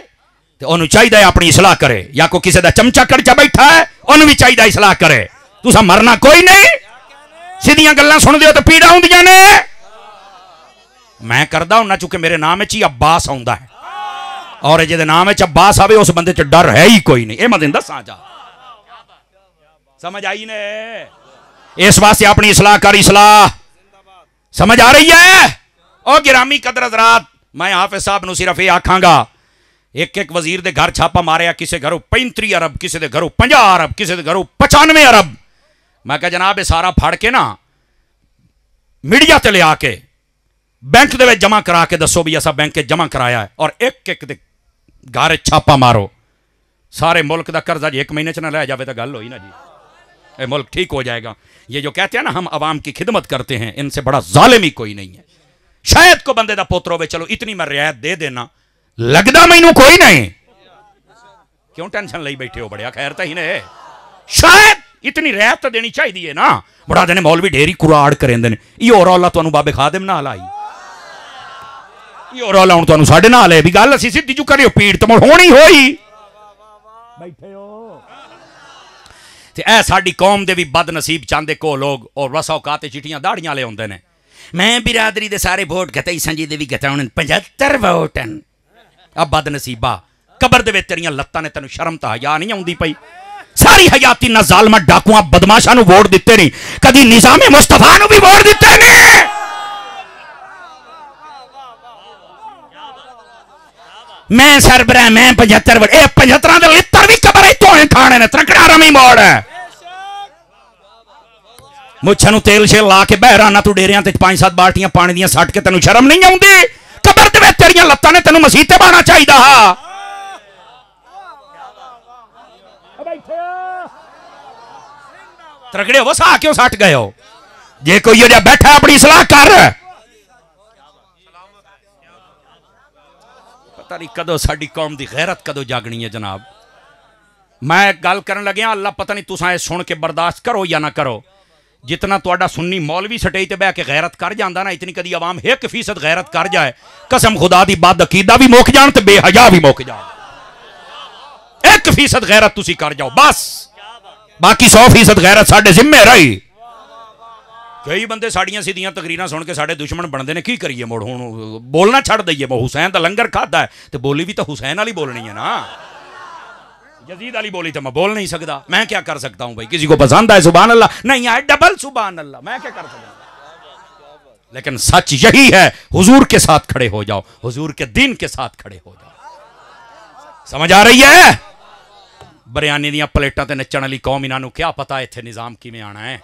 तो उन्होंने चाहिए अपनी इसलाह करे, या कोई किसी का चमचा करचा बैठा है उन्होंने भी चाहिए इसलाह करे। तुसा मरना कोई नहीं, सीधियां गल्लां सुनदे हो तो पीड़ा होंदियां ने। मैं करदा हूं ना, चूंकि मेरे नाम ही अब्बास आउंदा है, और जिहदे नाम अब्बास आवे उस बंदे च डर है ही कोई नहीं। ये मैं तेनूं दसां चा, समझ आई ने? इस वास्ते अपनी इसलाह कर, इसलाह समझ आ रही है? और गिरामी कदर हज़रात, मैं हाफिज साहब नूं सिर्फ ये आखांगा, एक एक वजीर दे घर छापा मारिया, किसी घरों 35 अरब, किसी के घरों 50 अरब, किसी के घरों 95 अरब। मैं कहा जनाब ये सारा फड़ के ना मीडिया ते लिया के बैंक दे विच जमा करा के दसो भी असा बैंक जमा कराया है, और एक एक दे घर छापा मारो। सारे मुल्क का कर्जा जी 1 महीने च ना लै जाए तो गल होई ना जी। ये मुल्क ठीक हो जाएगा। ये जो कहते हैं ना हम अवाम की खिदमत करते हैं, इनसे बड़ा जालिम ही कोई नहीं है। शायद को बंदे दा पुत्र होवे, चलो इतनी मैं रियायत दे देना, लगदा मैनू कोई नहीं। क्यों टेंशन ली बैठे हो बड़िया, खैर तो ही ने शायद इतनी रियायत तो देनी चाहिए ना। बड़ा देने मौलवी ढेरी कुराड़ करेंदे ने, यो रौला तुहानू बाबे खादिम नाल आई, यो रौला हुण तुहानू साडे नाल है भी गल असीं सीधी जू करियो पीड़ तो मुड़ होनी होई बैठे हो। ते ऐ साडी कौम दे भी बदनसीब चांदे को लोग और वसा औकात चिट्ठियां दाड़ियां ले आउंदे ने। मैं बिरादरी दे सारे वोट गताई संजी दे भी गताउन 75 वोट न। अब बदनसीबा कबर दे विच तेरियां लत्तां ने, तैनू शर्म तां हया नहीं आउंदी पई। सारी हयाती ना जालमा डाकुआं बदमाशां नू वोट दिते नहीं, कदी निजामे मुस्तफा नू भी वोट दिते नहीं। मैं सरबराह, मैं 75 वोट, ए 75 दे लित्तर भी कबर धोए खाने ने, त्रकड़ा रमी मोड़ मुच्छा नू तेल शेल ला के बहरा ना तू डेरियां ते 5-7 बाल्टियां पानी दियां सट के, तेनू शर्म नहीं आउंदी? कबर दे विच तेरियां लत्तां ने, तेनू मसीह ते बाना चाहिदा हा। त्रकड़े हो सा क्यों सट गए हो? जे कोई ये बैठा अपनी सलाह कर। पता नहीं कदों साडी कौम दी गैरत कदों जागनी है जनाब। मैं गल करन लग्या, अल्लाह पता नहीं तुसां ये सुन के बर्दाश्त करो या ना करो। जितना तुहाडा सुन्नी मौलवी सटेई ते बह के गैरत कर जांदा ना, इतनी कदी आवाम 1% गैरत कर जाए, कसम खुदा दी बद अकीदा भी मुक जान ते बेहया भी मुक जान। 1% गैरत तुसी कर जाओ बस, बाकी 100% गैरत साडे जिम्मे रही। कई बंदे साड़ियां सीधियां तकरीरां सुन के साडे दुश्मन बनते हैं। की करिए मुड़ हुण बोलना छड़ दईए? हुसैन का लंगर खाता है तो बोली भी तो हुसैन वाली बोलनी है ना। यजीद वाली बोली तो मैं बोल नहीं सकता। मैं क्या कर सकता हूं भाई? किसी को पसंद आए सुभान अल्लाह, नहीं आए डबल सुभान अल्लाह, मैं क्या कर सकता। लेकिन सच यही है, हुजूर के साथ खड़े हो जाओ, हुजूर के दिन के साथ खड़े हो जाओ। समझ आ रही है? बरियानी दियां प्लेटां ते नच्चण वाली कौम, इन्हां क्या पता इत्थे निजाम किवें आना है।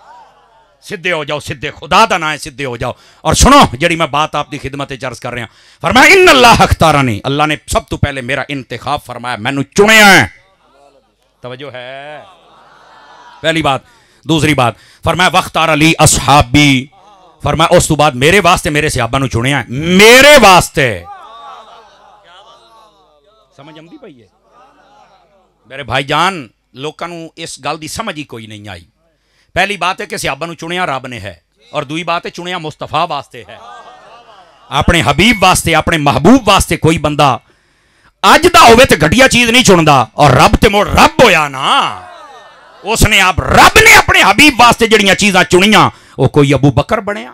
सीधे हो जाओ, सीधे, खुदा दा ना है, सीधे हो जाओ। और सुनो जी मैं बात आपकी खिदमत अर्ज कर रहा, फरमाया इन अल्लाह अख्तारनी, अल्लाह ने सब तो पहले मेरा इंतखाब फरमाया, मैनू चुनिया है। तवज्जो है? पहली बात। दूसरी बात फरमाया वख्तार अली असहाबी, फरमाया उस तो बाद मेरे वास्ते मेरे सहाबा नू चुनिया है, मेरे वास्ते। समझ आती पई है मेरे भाईजान? लोगों नू इस गल की समझ ही कोई नहीं आई। पहली बात है कि सहाबा नू चुनिया रब ने है, और दूसरी बात है चुनिया मुस्तफा वास्ते है, अपने हबीब वास्ते, अपने महबूब वास्ते। कोई बंदा अज दा होवे ते घटिया चीज नहीं चुनदा, और रब ते मुड़ रब होया ना, उसने आप रब ने अपने हबीब वास्ते जड़ियां चीज़ां चुनियां। वो कोई अबू बकर बनया,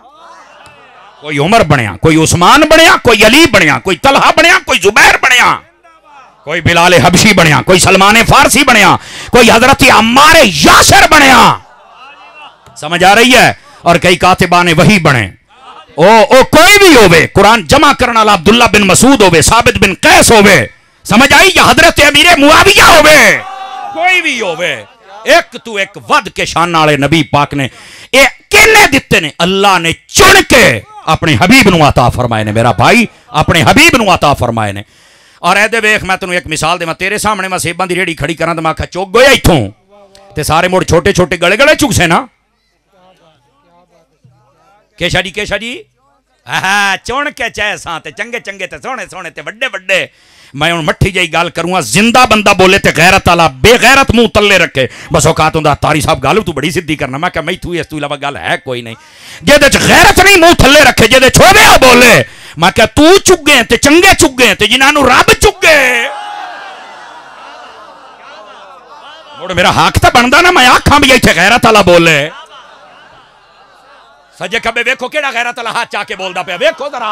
कोई उमर बनया, कोई उस्मान बनया, कोई अली बनया, कोई तलहा बनया, कोई जुबैर बनया, कोई बिलाल हबशी बनया, कोई सलमान फारसी बनया, कोई हजरत अम्मार यासिर बनया। समझ आ रही है? और कई कातिबाने वही बने। ओ कोई भी होवे, कुरान जमा करने वाला अब्दुल्ला बिन मसूद होवे, साबित बिन कैस होवे, समझ आई, या हजरत अमीर मुआविया होवे, कोई भी होवे, एक तू एक वध के शान वाले नबी पाक ने केले दिते ने, अल्लाह ने चुन के अपने हबीब नू अता फरमाए ने। मेरा भाई, अपने हबीब नू अता फरमाए ने। और ऐदे वेख, मैं तेनू एक मिसाल देवां, तेरे सामने मैं सेबां दी रेहड़ी खड़ी करां तो मैं आखा चुग गया इथों, ते सारे मुड़ छोटे छोटे गले गले चुगसे ना। केशा जी चुन के चैसा ते चंगे चंगे ते सोहने सोहने ते वड्डे वड्डे। मैं हुण मट्ठी जी गल करूंगा, जिंदा बंदा बोले ते गैरत वाला बेगैरत मुंह तले रखे, बस औकात हुंदा तारी साहब गल तू बड़ी सीधी करना। मैं मैथू इस तू इलावा गल है कोई नहीं, जेदे च गैरत नहीं मुंह थले रखे, जेदे छोवे बोले। मैं क्या तू चुगे ते चंगे चुगे ते जिन्हां नू रब चुगे। मुड़ मेरा हक तो बनता ना, मैं आखां भी इत्थे गैरत वाला बोले। सजे खबे वेखो केड़ा गैरत वाला हाथ चाके बोलदा पिया, वेखो जरा,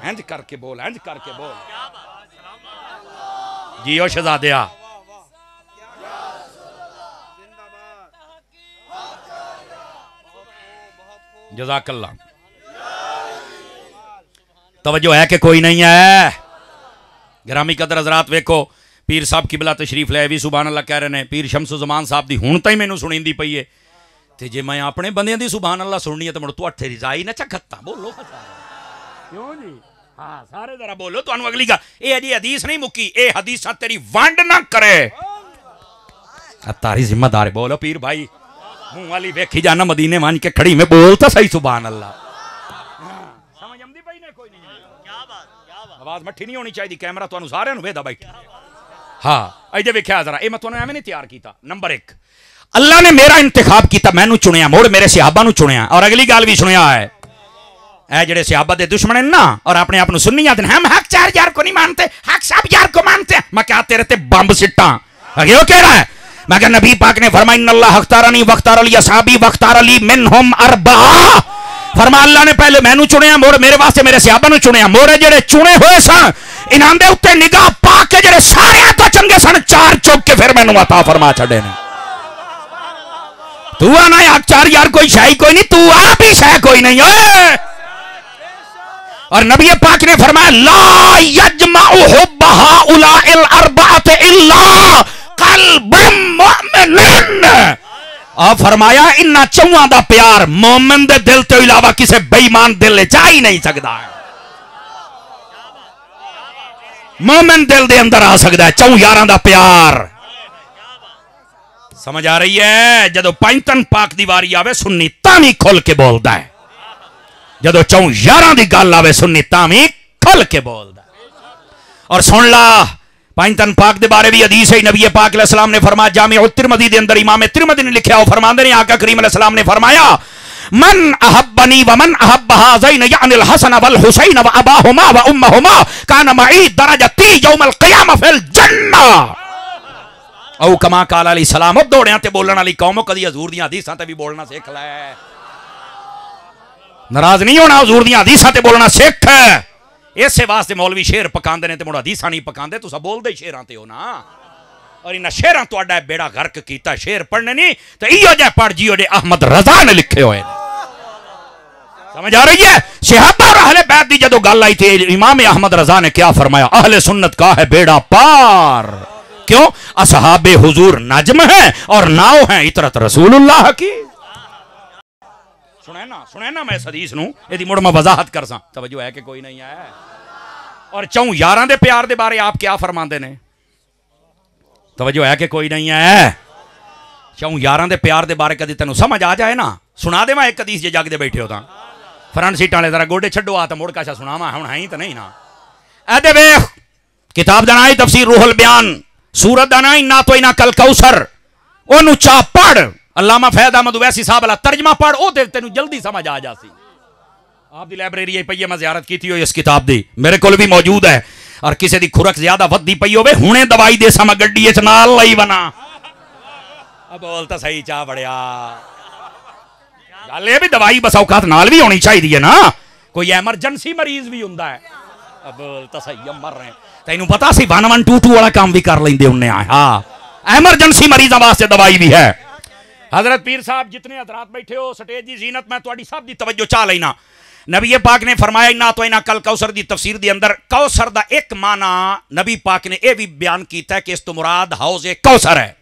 इंज करके बोल, इंज करके बोल। जियो शहजादिया, जज़ाकल्लाह। तवज्जो है कि कोई नहीं है? गिरामी कदर हज़रात, वेखो पीर साहब किबला तशरीफ ले भी सुभान अल्लाह कह रहे हैं। पीर शमसु ज़मान साहब दी हुण ताईं मैनू सुणींदी पई है, ते जे मैं अपने बंदियां दी सुभान अल्लाह सुननी है तो मुड़ तू अठे रिजाई ना चखत्ता बोलो। क्यों जी? हाँ सारे जरा बोलो। तो अगली गल ये जी हदीस नहीं मुक्की, ये हदीसा तेरी वंड ना करे। तारी जिम्मेदार बोलो पीर भाई मुंह वाली वेखी जाना मदीने मान के खड़ी में बोल तो सही सुभान अल्लाह। समझ आंदी पई ने कोई नहीं? क्या बात आवाज मट्ठी नहीं होनी चाहिए कैमरा तुहानू सारे नु वेदा बैठा। हाँ अजे वेख्या जरा ये मैं तुहानू एवें नहीं तैयार किया। नंबर 1 अल्लाह ने मेरा इंतखाब किया मैनू चुनिया मुड़ मेरे सहाबा नू चुनिया। और अगली गल भी सुनिया है ए जेडे सहाबा दे दुश्मन ना और अपने आप सुन्नी आते हम हक 4 यार को नहीं मानते हक सब यार को मानते हैं। मैं क्या तेरे ते बंब सिट्टा अगे वो कह रहा है मैं क्या नबी पाक ने फरमाया इन्नल्लाह अख्तारनी वख्तार अली असहाबी वख्तार अली मिनहुम अरबा। फरमा अल्लाह ने पहले मैनू चुनिया मोड़ मेरे वास्ते मेरे सहाबा नू चुनिया मोड़े जेडे चुने हुए सन इन्हां दे उत्ते निगाह पा के जेडे सारे तो चंगे सन 4 चुप के फिर मैनू अता फरमा छड़े ने। तू आना हक 4 यार कोई शाही कोई नहीं तू आप ही शाह कोई नहीं है। और नबी पाक ने फरमाया ला यजमाउ हुब्बहा उलाइल अरबात इल्ला कल्बुम मुमिन। और फरमाया इन्ना चौहां दा प्यार मोमिन दे दिल तो इलावा किसी बेईमान दिल जा ही नहीं सकता है। मोमिन दिल दे अंदर आ सकता है 4 यारां दा प्यार। समझ आ रही है? जदों पंजतन पाक दी वारी आवे सुन्नी तावी खुल के बोलदा है जदों 4 यारां दी गल आवे सुन्नी तावी खुल के बोलदा। और सुन ला पंजतन पाक दे बारे भी हदीस है नबी पाक अलैहि सलाम ने फरमाया जामिउ तिरमिज़ी दे अंदर इमाम तिरमिज़ी ने लिखा फरमांदे ने आका करीम अलैहि सलाम ने फरमाया मन अहब्बनी व मन अहब्ब हाज़ैन यानिल हसन वल हुसैन व अबाहुमा व उम्मुहुमा कान मई दरजती यौमल क़ियामा फिल जन्ना। औ कमा काल अलैहि सलाम दौड़ियां ते बोलण वाली कौम कदी हजूर दी हदीसां ते भी बोलना सीख लै। नाराज नहीं होना हजूर दी हदीसां ते बोलना सीख। इसे वास्ते मौलवी शेर पकांदे ने ते मुड़ हदीसां नहीं पकांदे तुसां बोलदे शेरां ते हो ना। और इन्हां शेरां तुहाडा बेड़ा गर्क कीता शेर पढ़ने नहीं ते इहो जे पढ़ जियो जे अहमद रजा ने लिखे हुए। समझ आ रही है? सहाबा और अहले बैत दी जदों गल आई थी इमाम अहमद रजा ने क्या फरमाया अहले सुन्नत का है बेड़ा पार। क्यों? असहाबे हुजूर नजम है और नाव है इतरत रसूलुल्लाह की। सुने ना मैं इस हदीस नूं इहदी मुड़ मैं वजाहत कर सा तवज्जो है कि कोई नहीं है। और 4 यारां दे प्यार दे बारे आप क्या फरमांदे ने तवज्जो है कि कोई नहीं है। 4 यारां दे प्यार दे बारे कदी तैनूं समझ आ जाए ना सुना दे मैं एक हदीस जे जागदे बैठे हो तां फ्रंट सीट वाले जरा गोडे छड्डो आ तां मुड़ काशा सुनावा हुण है ही तो नहीं ना। ऐदे वेख किताब दा नाम है तफसीर रूहुल बयान सूरत दा नाम इन्ना तो इना कल कौसर ओनू चा पढ़ अल्लामा फैद अहमद वैसी साहब वाला तर्जमा पढ़ ओ तेनू जल्दी समझ आ जासी। आप दी लाइब्रेरी पई है मैं ज़ियारत की थी इस किताब दी मेरे कोल भी मौजूद है। और किसी दी खुरक ज्यादा वधी पई होवे हुणे दवाई दे समा गड्डी च नाल लई बना अब बोल तो सही चा बड़िया गल ये भी दवाई बस औकात नाल भी होनी चाहिए ना। कोई एमरजेंसी मरीज भी हुंदा है अब बोल तो सही मर रहे तैनू पता सी 1122 वाला काम भी कर लेंदे हुन्ने आ। हाँ एमरजेंसी मरीजों वास्ते दवाई भी है। हजरत पीर साहब जितने हजरात बैठे हो स्टेज की जीनत मैं तुहाडी सब दी तवज्जो चाह लेना। नबी पाक ने फरमाया इन्ना तो इना कल कौसर दी तफसीर दी अंदर कौसर दा एक माना नबी पाक ने यह भी बयान किया कि इस तो मुराद हौज़े कौसर है।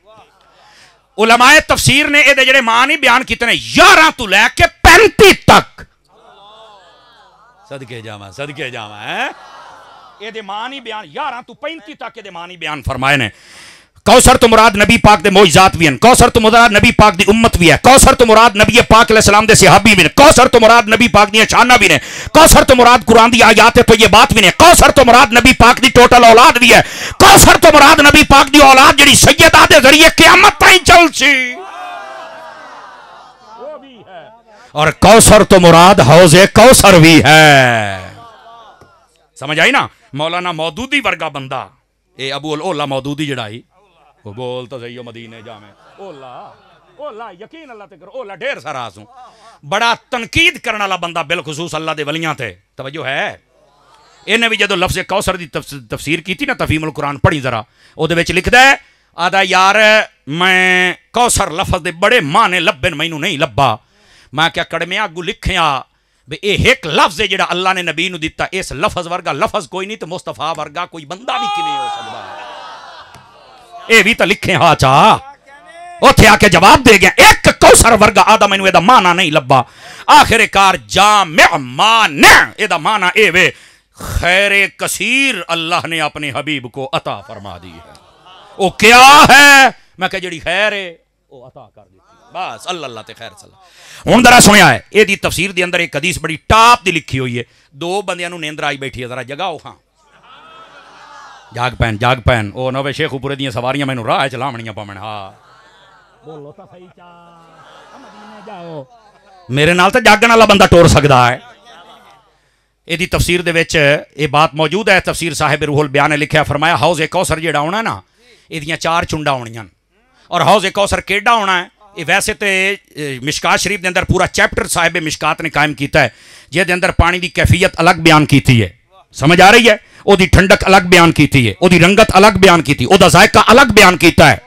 उलमाए तफसीर ने ये जेडे मान ही बयान किए ने 11 तो लैके 35 तक सदके जावा है ये मान ही बयान 11 तो 35 तक ये मान ही बयान फरमाए ने। कौसर तो मुराद नबी पाक दे मोइजात भी हैं कौसर तो मुराद नबी पाक दी उम्मत भी है कौसर तो मुराद नबी पाक अलैहि सलाम दे सहाबी भी ने कौसर तो मुराद नबी पाक दी शाना भी ने कौसर तो मुराद कुरान दी आयात तो ये बात भी ने कौसर तो मुराद नबी पाक दी टोटल औलाद भी है कौसर तो मुराद नबी पाक दी औलाद जेडी सैयदा दे जरिए क़यामत ताईं चलसी वो भी है। और कौसर तो मुराद हौज़े कौसर भी है। समझ आई ना? मौलाना मौदूदी वर्गा बंदा ए अबू अल ओला मौदूदी जड़ा ही वो बोल तो सही हो मदीने जामे ओला ओला यकीन अल्लाह ते करो ओला ढेर सारा आसू बड़ा तनकीद करने वाला बंदा बिलखुसूस अल्लाह दे वलियां ते तवज्जो है। इन्हें भी जो लफ्ज़ कौसर की तफसीर की थी ना तफहीमुल कुरान पढ़ी जरा वो लिखता है आदा यार मैं कौसर लफज दे बड़े माने लब्बे मैनू नहीं लब्बा मैं क्या कड़मिया अगू लिखिया भी यह एक लफ्ज है जो अल्लाह ने नबी नू दिता इस लफज वर्गा लफज कोई नहीं तो मुस्तफा वर्गा कोई बंदा भी किवें हो सकता है ये भी तो लिखे हा चा उथे आके जवाब दे गया एक कौसर वर्गा आदा मैनू एदा माना नहीं लब्बा आखिरकार जामिअ माना एदा माना ए वे खैर कसीर अल्लाह ने अपने हबीब को अता फरमा दी है। वो क्या है मैं कहा जी खैर है वो अता कर दी बस अल्लाह अल्लाह ते खैर सल्ला। हुण जरा सुनिया है ये तफसीर के अंदर एक हदीस बड़ी टाप की लिखी हुई है। दो बंदियां नूं नींदर आई बैठी है जरा जगाओ हाँ जाग पैन ओ नवे शेखुपुरे दी सवारियां मैनू राह च लावणियां पवन। हाँ बोलो तो सही चा मदीने जाओ मेरे नाल तो जागण वाला बंदा टोर सकता है। यदी तफसीर दे विच ये बात मौजूद है। तफसीर साहिब रूहुल बयान ने लिखा फरमाया हौज़ ए कौसर जिहड़ा आउणा ना इहदियां 4 चुंडा आउणियां और हौज़ ए कौसर केड़ा आउणा है। ये वैसे तो मिशकात शरीफ के अंदर पूरा चैप्टर साहिब मिशकात ने कायम किया है जिहदे अंदर पानी की कैफियत अलग बयान की है। समझ आ रही है ओदी ठंडक अलग बयान की है ओदी रंगत अलग बयान की ओदा जायका अलग बयान किया है।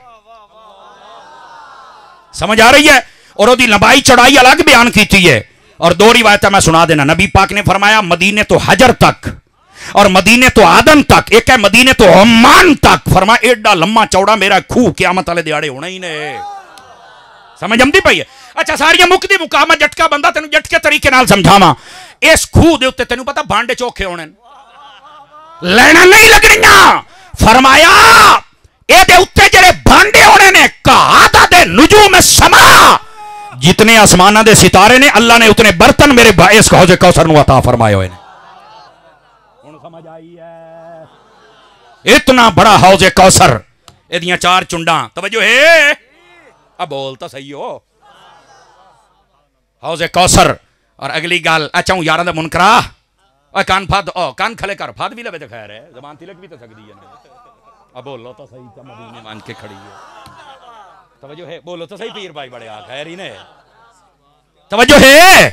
समझ आ रही है और ओदी लंबाई चौड़ाई अलग बयान की है। और 2 रिवायत मैं सुना देना। नबी पाक ने फरमाया मदीने तो हजर तक और मदीने तो आदम तक एक है मदीने तो ओमान तक। फरमाया एडा लम्मा चौड़ा मेरा खूह क़यामत वाले दिहाड़े होना ही ने। समझ आती पई है। अच्छा सारियां मुकदी मुकामा झटका बंदा तेन झटके तरीके नाल समझावा। इस खूह दे उत्ते तेन पता भांडे चोखे होने लेना नहीं लगनिया। फरमाया एदे उत्ते जेड़े भांडे होने ने कहा दे नुजूम समा जितने आसमाना दे सितारे ने अल्लाह ने उतने बर्तन मेरे इस हौज़े कौसर नूं अता फरमाए हुए ने। हुण समझ आई है इतना बड़ा हौज़े कौसर एदियां 4 चुंडा। तवज्जो है अब बोल तो सही हो हौज़े कौसर। और अगली गाल अच्छा हूं यारां दा मुनकरा और कान फद कान खले कर फद भी लवे तो खैर है जबान तिलक भी तो सकती है। अब बोलो तो सही मदीने मान के खड़ी है। तवज्जो है बोलो तो सही पीर भाई बड़े आ खैर ही ने। तवज्जो है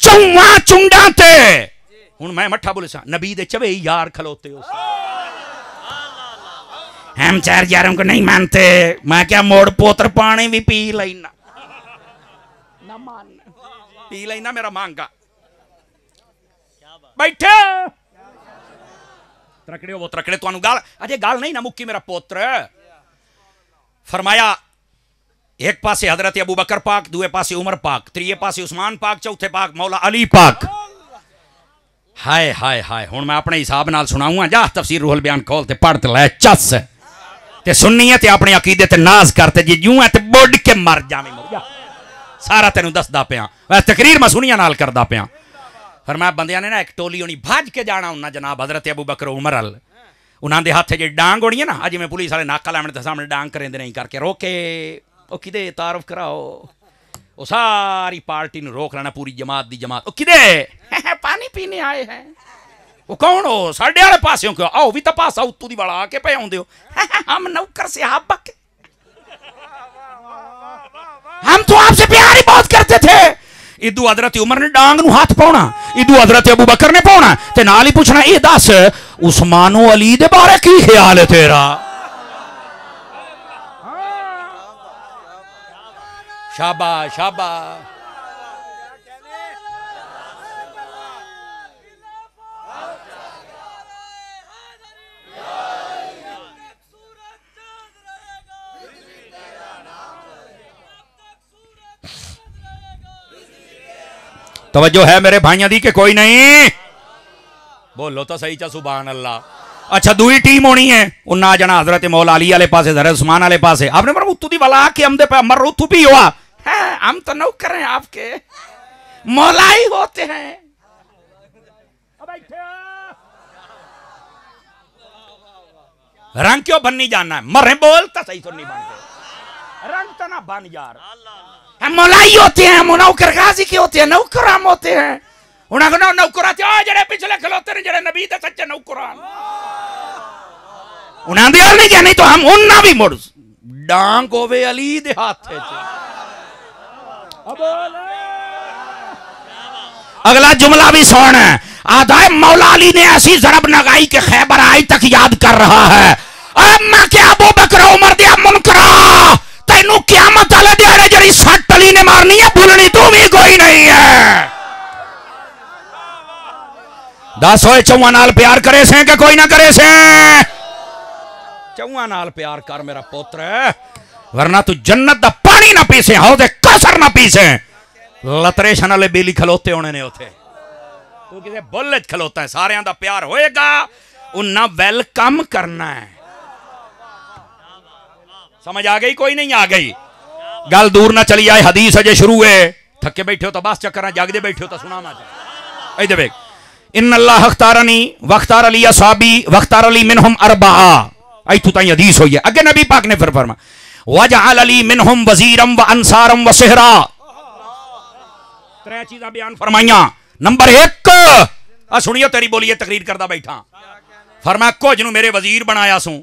4 चुंडा ते हुण मैं मठा बोले सा नबी दे 4 यार खलोते हो। हम 4 यारों को नहीं मानते। मैं क्या मोड़ पोत्र पानी भी पी लेना ना मान पी लेना मेरा मांगा बैठे त्रकड़े वो त्रकड़े तो गाल अजय गाल नहीं ना मुक्की मेरा पोत्र। फरमाया एक पासे हजरत अबू बकर पाक दूए पासे उमर पाक त्रीए पासे उस्मान पाक चौथे पाक मौला अली पाक। हाय हाय हाय हुण मैं अपने हिसाब नाल सुनाऊंगा। जा तफसीर रूहुल बयान खोल ते पढ़ ते लै चस ते सुन्नी है ते अपने अकीदे ते नाज करते जे यूं है ते बुढ़ के मर जावे मुर्गा सारा तेनू दसदा पिया वै तकरीर मैं सुनिया नाल करदा पिया। फरमाया बंदियां ने ना एक टोली होनी भज के जाना उन्ना जनाब हजरत अबू बकर उमर अल उन्हां दे हाथ जे डांग होनी है ना अज में पुलिस वाले नाका लाने ते सामने डांग करेंदे नहीं करके रोके ओ किदे तारुफ कराओ ओ सारी पार्टी नू रोक लेना पूरी जमात दी जमात ओ किदे पानी पीने आए हैं वो कौन हो साढ़े वाले पासे क्यों आओ भी तो पासा उत्तू दी वाला आके पे आउंदे हो हम नौकर सहाबा के हम तो आपसे प्यार ही बहुत करते थे। इदू हजरत उमर ने डांग नू हाथ पाउना इदू हजरत अबू बकर ने पाउना ते नाल ही पूछना ये दस उस्मानो अली दे बारे की ख्याल है तेरा। शाबाश शाबाश तवज्जो है मेरे भाइयों दी के कोई नहीं बोलो तो सही चा सुभान अल्लाह। अच्छा दूसरी टीम होनी है उन्ना जना हजरत मौला अली वाले पासे हजरत उस्मान वाले पासे आपने पर उत्तू दी वाला आके हमदे पे मर उत्तू भी हुआ है हम तो नौकर हैं आपके मौला ही होते हैं। रंग क्यों बननी जाना है मरे बोल तो सही सुननी बनते रंग तो ना बन यार हम मौलाई होते हैं हम नौकर गाजी के होते हैं नौकर हम होते हैं उन्हें नौकरा जड़े पिछले खलोते ने जड़े नबी दे सच्चे नौकरान उन्हें दिया नहीं क्या नहीं तो हम उन्ना भी मुड़ डांग होवे अली दे हाथ अगला जुमला भी सुन आदाए मौला अली ने ऐसी जरब नगाई के खैबर आई तक याद कर रहा है अब मैं क्या अबू बकर उमर दिया मुनकरा तेनू क़यामत वाले दिहाड़े जड़ी सट अली ने मारनी है भूलनी तू भी कोई नहीं है। दस होए चौहां नाल प्यार करे से कि कोई ना करे से चौहां नाल प्यार कर मेरा पुत्र वरना तू जन्नत दा पानी ना पीसे हौज़े कौसर ना पीसे लतरेशन वाले बेली खलोते होने ने उथे तू किसे बुल च खलोता है सारियां दा प्यार होएगा उन्ना वेलकम करना है समझ आ गई? कोई नहीं आ गई? गल दूर ना चली आए, हदीस अजे शुरू है। थके बैठे हो तो बस चक्कर, जागदे बैठे हो तो सुना मा इधर देख। इन्नल्लाह अख्तारनी वख्तार अली असहाबी वख्तार अली मिनहुम अरबआ। इत्थों ताईं हदीस हुई है। अगे नबी पाक ने फिर फरमा वजअल अली मिनहुम वजीरम व अंसारम व सिहरा। त्रै चीज़ां बयान फरमाइयां। नंबर 1 आ सुनियो, तेरी बोलिए तकरीर करदा बैठा। फरमाया कुछ नूं मेरे वजीर बनाया सूं।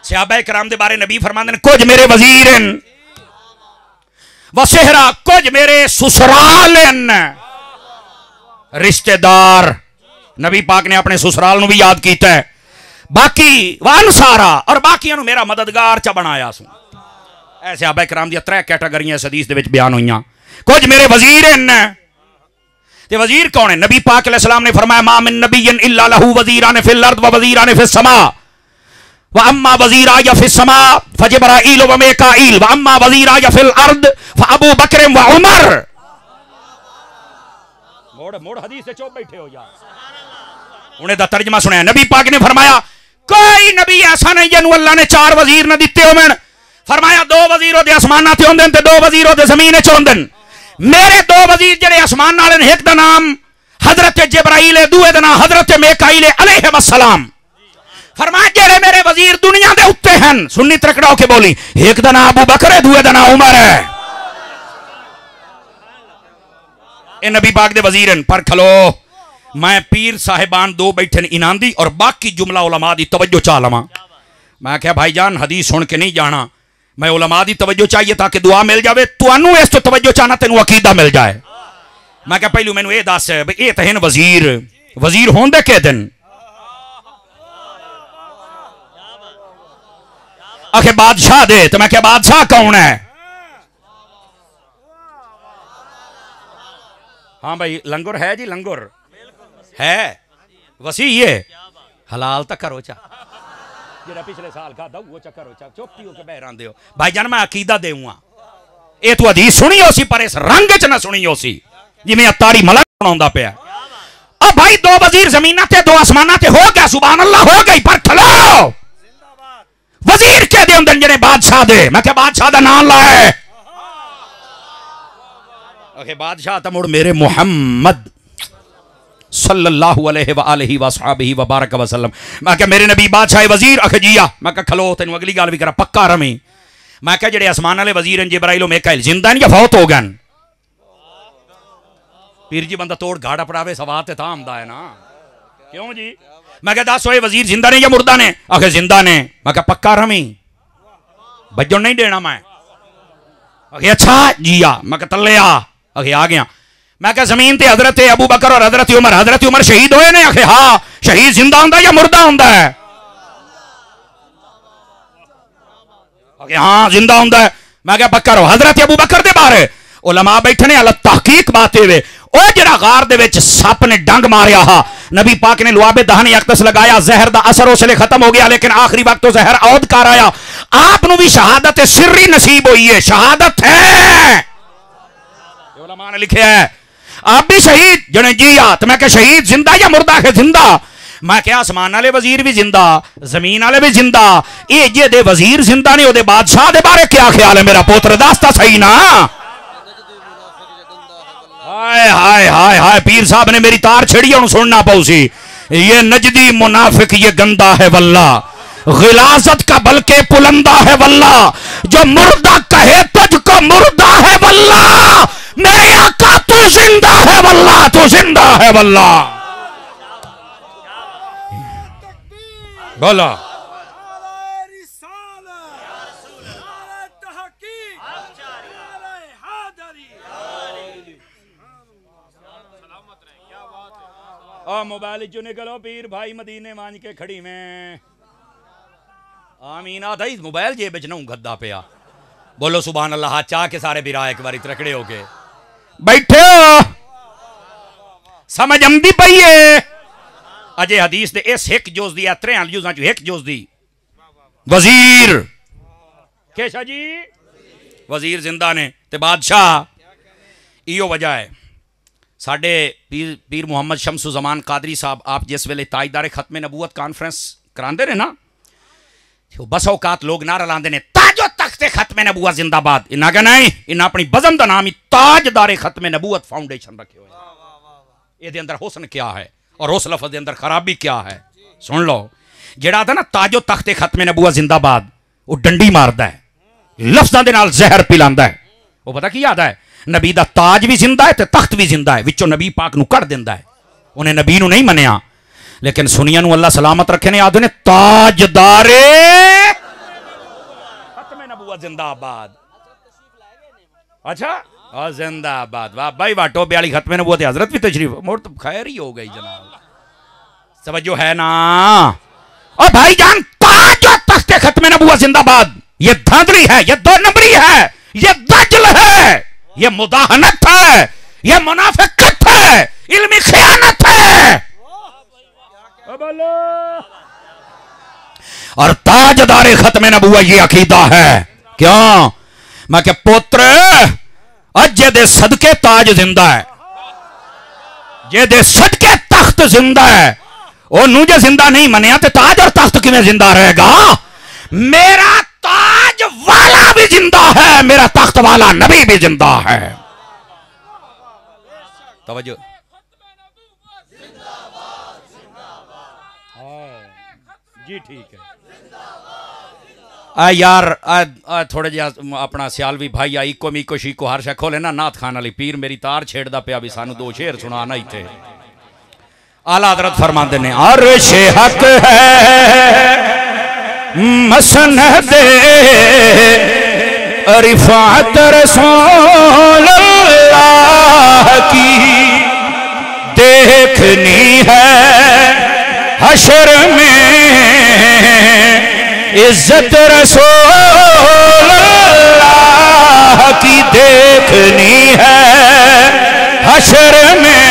सहाबा किराम दे बारे नबी फरमांदे ने कुछ मेरे वजीर हैं, वसेहरा कुछ मेरे ससुराल हैं, रिश्तेदार। नबी पाक ने अपने ससुराल नूं भी याद किया है। बाकी वान सारा और बाकियां नूं मेरा मददगार चा बनाया सूं। ऐसे सहाबा किराम दी त्रै कैटेगरियां इस हदीस दे विच बयान हुईयां। कुछ मेरे वजीर हैं। ते वजीर कौन है? नबी पाक अलैहिस्सलाम ने फरमाया मा मिन नबिय्यिन इल्ला लहू वजीरान फिल अर्द व वजीरान फिस समा व अम्मा वजीरा या फिस समा फजिब्राईल व मीकाईल व अम्मा वजीरा या फिल अर्द फ अबू बकर व उमर। मोड़ मोड़ हदीस से चुप बैठे हो यार। उन्हें दा तर्जमा सुनाया। नबी पाक ने फरमाया कोई नबी ऐसा नहीं जिन्हों अल्लाह ने 4 वजीर न दिते होवन। फरमाया 2 वजीर ओदे आसमानां ते होंदे ते 2 वजीर ओदे ज़मीन च होंदे। मेरे 2 वजीर जेड़े आसमान वाले ने, एक दा नाम हजरत जिब्राईल है, दूए दा नाम हजरत मीकाईल अलैहिस्सलाम। फरमाया जेड़े मेरे वजीर दुनिया दे उत्ते हैं, सुन्नी तरकड़ा होके बोली, एक दा नाम अबू बकर है, दूए दा नाम उमर है। ए नबी पाक दे वजीर हैं। पर खलो मैं पीर साहिबान 2 बैठे इनांदी और बाकी जुमला उलमा दी तवज्जो चा लवां। मैं क्या भाईजान हदीस सुन के नहीं जाना, मैं उलमा दी तवज्जो चाहिए ताकि दुआ मिल जाए। तुहानू इस तो तवज्जो चाहना तेनू अकीदा मिल जाए। मैं क्या पहलू मैनू ये दस ये तो हैं वजीर, वजीर होंदे के दिन? आखे बादशाह दे। तो मैं क्या बादशाह कौन है? हाँ भाई लंगर है जी, लंगर है वसी ये हलाल तक करो चा जेरा पिछले साल खादा वो चा करो चा चुप हो के बह रहे हो। भाईजान मैं अकीदा देऊंगा। ये तू हदीस सुनी हो सी पर इस रंग च ना सुनी हो सी जिवें अतारी मलक सुनाउंदा पिया। अब भाई 2 वजीर जमीना ते 2 आसमाना ते हो गया, सुभान अल्लाह हो गई। पर खलो वजीर के दे होंदे जेड़े बादशाह दे। मैं क्या बादशाह दा नाम लाए? ओके बादशाह तो मुड़ मेरे मुहम्मद सल्लल्लाहु अलैहि व आलिहि व अस्हाबिहि व बारक वसल्लम। मैं क्या मेरे नबी बादशाह वजीर? अखे जिया। मैं क्या खलो तेन अगली गल भी करा पक्का रमी। मैं क्या जेड़े आसमान वाले वजीर हैं जिब्राइल मीकाईल जिंदा नहीं या फौत हो गए? पीर जी बंदा तोड़ गाड़ा पड़ावे सवाल ते आमदा है ना, क्यों जी? मैं क्या दस वजीर जिंदा ने या मुर्दा ने? आखे जिंदा ने। मैं क्या पक्का रमी, बजन नहीं देना मैं? आखे अच्छा जिया। मैं क्या तले आ? आखे आ गया। मैं क्या जमीन ते हजरत अबू बकर और हजरत उमर शहीद होए ने? आखे हाँ। शहीद जिंदा होंदा या मुर्दा होंदा है? आखे हाँ जिंदा होंदा है। मैं क्या पक्का रहो। हजरत अबू बकर दे बारे उलमा बैठे ने अल तहकीक बात वे ओ जरा गार दे विच सप ने डंग मारिया हा, नबी पाक ने लुआबे दहन यकतस लगाया, जहर दा असर उसले खत्म हो गया, लेकिन आखिरी वक्त तो जहर औद कर आया। आपनू भी शहादत सिर्री नसीब हुई है, शहादत है उलमा ने लिखा है। आप भी शहीद जने जिया। तो मैं क्या शहीद जिंदा या मुर्दा? है जिंदा। मैं क्या आसमान वाले वजीर भी जिंदा, जमीन वाले भी जिंदा, ये जे दे वजीर जिंदा ने, ओदे बादशाह दे बारे क्या ख्याल है मेरा पुत्र? दास्ता सही ना? हाय हाय हाय हाय पीर साहब ने मेरी तार छेड़ी और सुनना पौसी। ये नजदी मुनाफिक ये गंदा है वल्ला, गिलाजत का बल्कि पुलंदा है वल्ला, जो मुर्दा कहे तुझको मुर्दा है वल्ला, मेरे आका तू जिंदा है वल्ला, तू जिंदा है वल्ला। बोला मोबाइल चो निकलो पीर भाई मदीने मांझ के खड़ी में आमीन आता ही मोबाइल जेब च नूं गद्दा पिया। बोलो सुभान अल्लाह। हाथ चाह के सारे बिरा एक बारी त्रकड़े हो के बैठे हो, समझ आंदी पई है? अजे हदीस दे इस एक जोज दी त्रै जुज़ां चों एक जोज दी वजीर केशा जी वजीर जिंदा ने ते बादशाह। इहो वजह है साडे पीर मुहम्मद शमसुज़्ज़मान कादरी साहब आप जिस वेले ताजदारे खत्मे नबूवत कॉन्फ्रेंस करांदे ने ना, बस औकात लोग नारा लाते ने ताजो तख्ते खत्मे नबूवत जिंदाबाद। इन्ना का नहीं, इन्ना अपनी बज़म का नाम ही ताजदारे खत्मे नबूवत फाउंडेशन रखे हुए। ये अंदर हुस्न क्या है और उस लफ्ज़ के अंदर खराबी क्या है सुन लो। जेड़ा था ना ताजो तख्ते खत्मे नबूवत जिंदाबाद, वो डंडी मारदा है, लफ्ज़ां दे नाल जहर पिलांदा है। वो पता की याद है, नबी दा ताज भी जिंदा है ते तख्त भी जिंदा है, विचों नबी पाक नूं कढ़ दिंदा है। उन्हें नबी नूं नहीं मनिया, लेकिन सुनिया नूं अल्लाह सलामत रखे ने आदे ने ताजदारे खत्मे नबूवत जिंदाबाद। अच्छा जिंदाबाद, वाह भाई वाह। टोबे वाली खत्मे नबूवत हजरत भी तशरीफ, मोर तो खैर ही हो गई जनाब, समझो है ना। और भाईजान ताजो तख्ते खत्मे नबूवत जिंदाबाद, ये धांधली है, ये दो नंबरी है, ये दजल है, ये मुदाहनत है, ये मुनाफिकत है, इल्मी खयानत है। और ताजदारे खत्मे नबूवत ये अकीदा है। क्यों? मैं क्या पुत्र अज दे सदके ताज जिंदा है, जे दे सदके तख्त जिंदा है, ओनू जे जिंदा नहीं मनिया तो ताज और तख्त किवें जिंदा रहेगा? मेरा ताज वाला भी जिंदा है, मेरा तख्त वाला नबी भी जिंदा है। तवज्जो जी, ठीक है। यार थोड़े जिहा अपना सियालवी भाई आई को मीको शीको हर शे खोले ना, नाथ खान वाली पीर मेरी तार छेड़दा पिया भी सानू दो शेर सुनाना ही थे। आला हज़रत फरमाते ने अर्श हक है मसनद रिफात रसूल अल्लाह की, देखनी है हशर में इज्जत रसूल अल्लाह की, देखनी है हशर में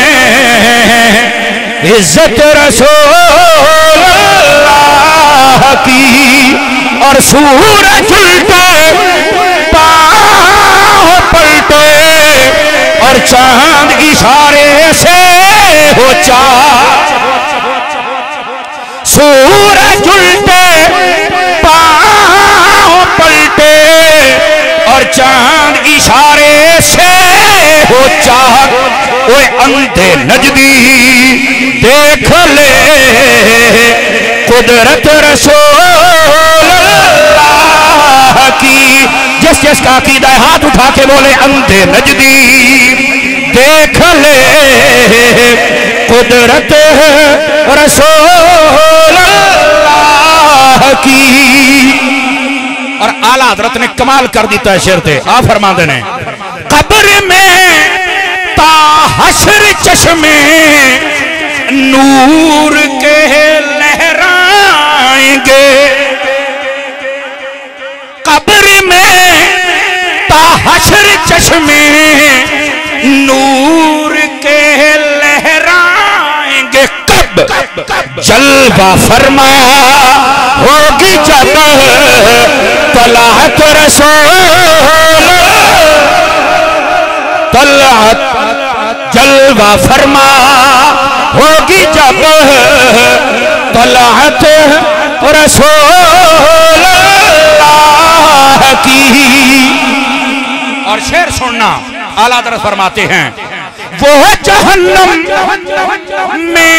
इज्जत रसूल अल्लाह की। और सूरज उल्टे पाँव पलटे और चांद इशारे से हो चार, सूरज उल्टे पाँव पलटे और चांद इशारे से हो चार। ओए अंधे नजदी देख ले कुदरत रसूल अल्लाह की। जिस जिसका अकीदा है हाथ उठा के बोले अंधे नजदी देख ले कुदरत रसूल अल्लाह की। और आला हजरत ने कमाल कर दी तशर थे, आ फरमाते ने कब्र में ताहशर चश्मे नूर के लहराएंगे, कब्र में ताहशर चश्मे नूर के लहराएंगे। कब जलवा फरमा होगी जब तलात रसूल, तलात जलवा फरमा होगी जब तलात रसूल अल्लाह की। और शेर सुनना, आला हज़रत फरमाते हैं वो जहन्नम में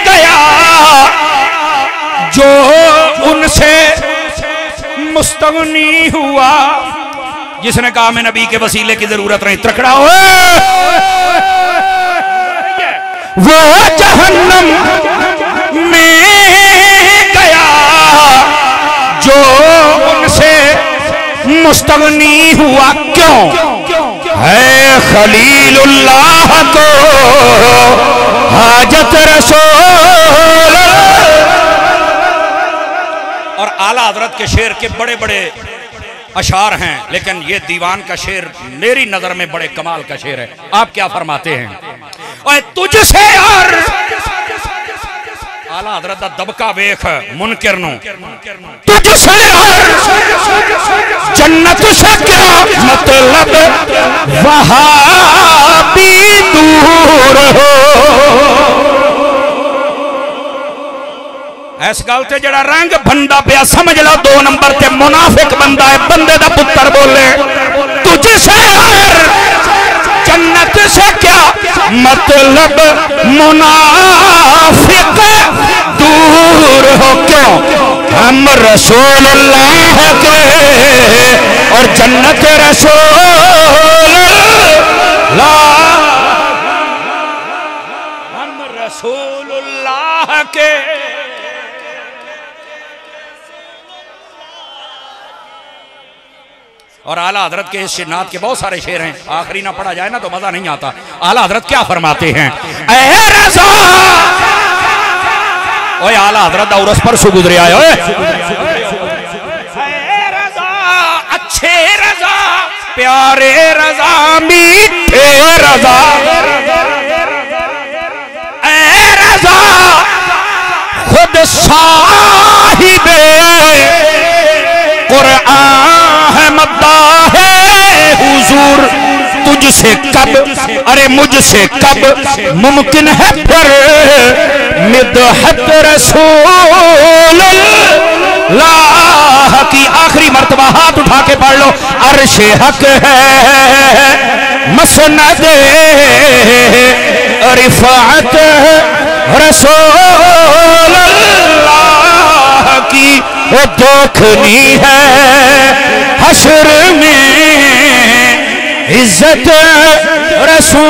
गया जो उनसे मुस्तगनी हुआ, जिसने कहा मैं नबी के वसीले की जरूरत नहीं, तकड़ा हो। वो जहन्नम में गया जो उनसे मुस्तगनी हुआ। क्यों? है खलीलुल्लाह को हाजत रसूल। और आला हजरत के शेर के बड़े बड़े अशार हैं, लेकिन ये दीवान का शेर मेरी नजर में बड़े कमाल का शेर है। आप क्या फरमाते हैं? और तुझसे और आला हजरत दा दबका वेख मुनकिर नु, तुझसे और जन्नत से क्या मतलब वहां भी दूर हो। इस गल ते जड़ा रंग बंदा पिया समझ लो 2 नंबर ते मुनाफिक बंदा है। बंदे दा पुत्र बोले तुझसे जन्नत से क्या मतलब, मुनाफिक दूर हो क्यों, हम रसूलुल्लाह के और जन्नत रसूलुल्लाह, हम रसूलुल्लाह के। और आला हजरत के इस नात के बहुत सारे शेर हैं, आखिरी ना पढ़ा जाए ना तो मजा नहीं आता। आला हजरत क्या फरमाते हैं, ऐ रज़ा, ओए आला हजरत दा उरस पर सु गुजरे आए, ओए ऐ रज़ा, अच्छे रज़ा, प्यारे रज़ा, मीठे रज़ा, ऐ रज़ा खुद साहिबे कुरआन है, मद्दा है हुजूर, तुझसे कब, अरे मुझसे कब मुमकिन है फिर मिदहत रसूलुल्लाह की। आखिरी मर्तबा हाथ उठा के पढ़ लो, अर्शे हक है मसनद रिफात रसूलुल्लाह की, वो देखनी है हश्र में इज्जत रसूलुल्लाह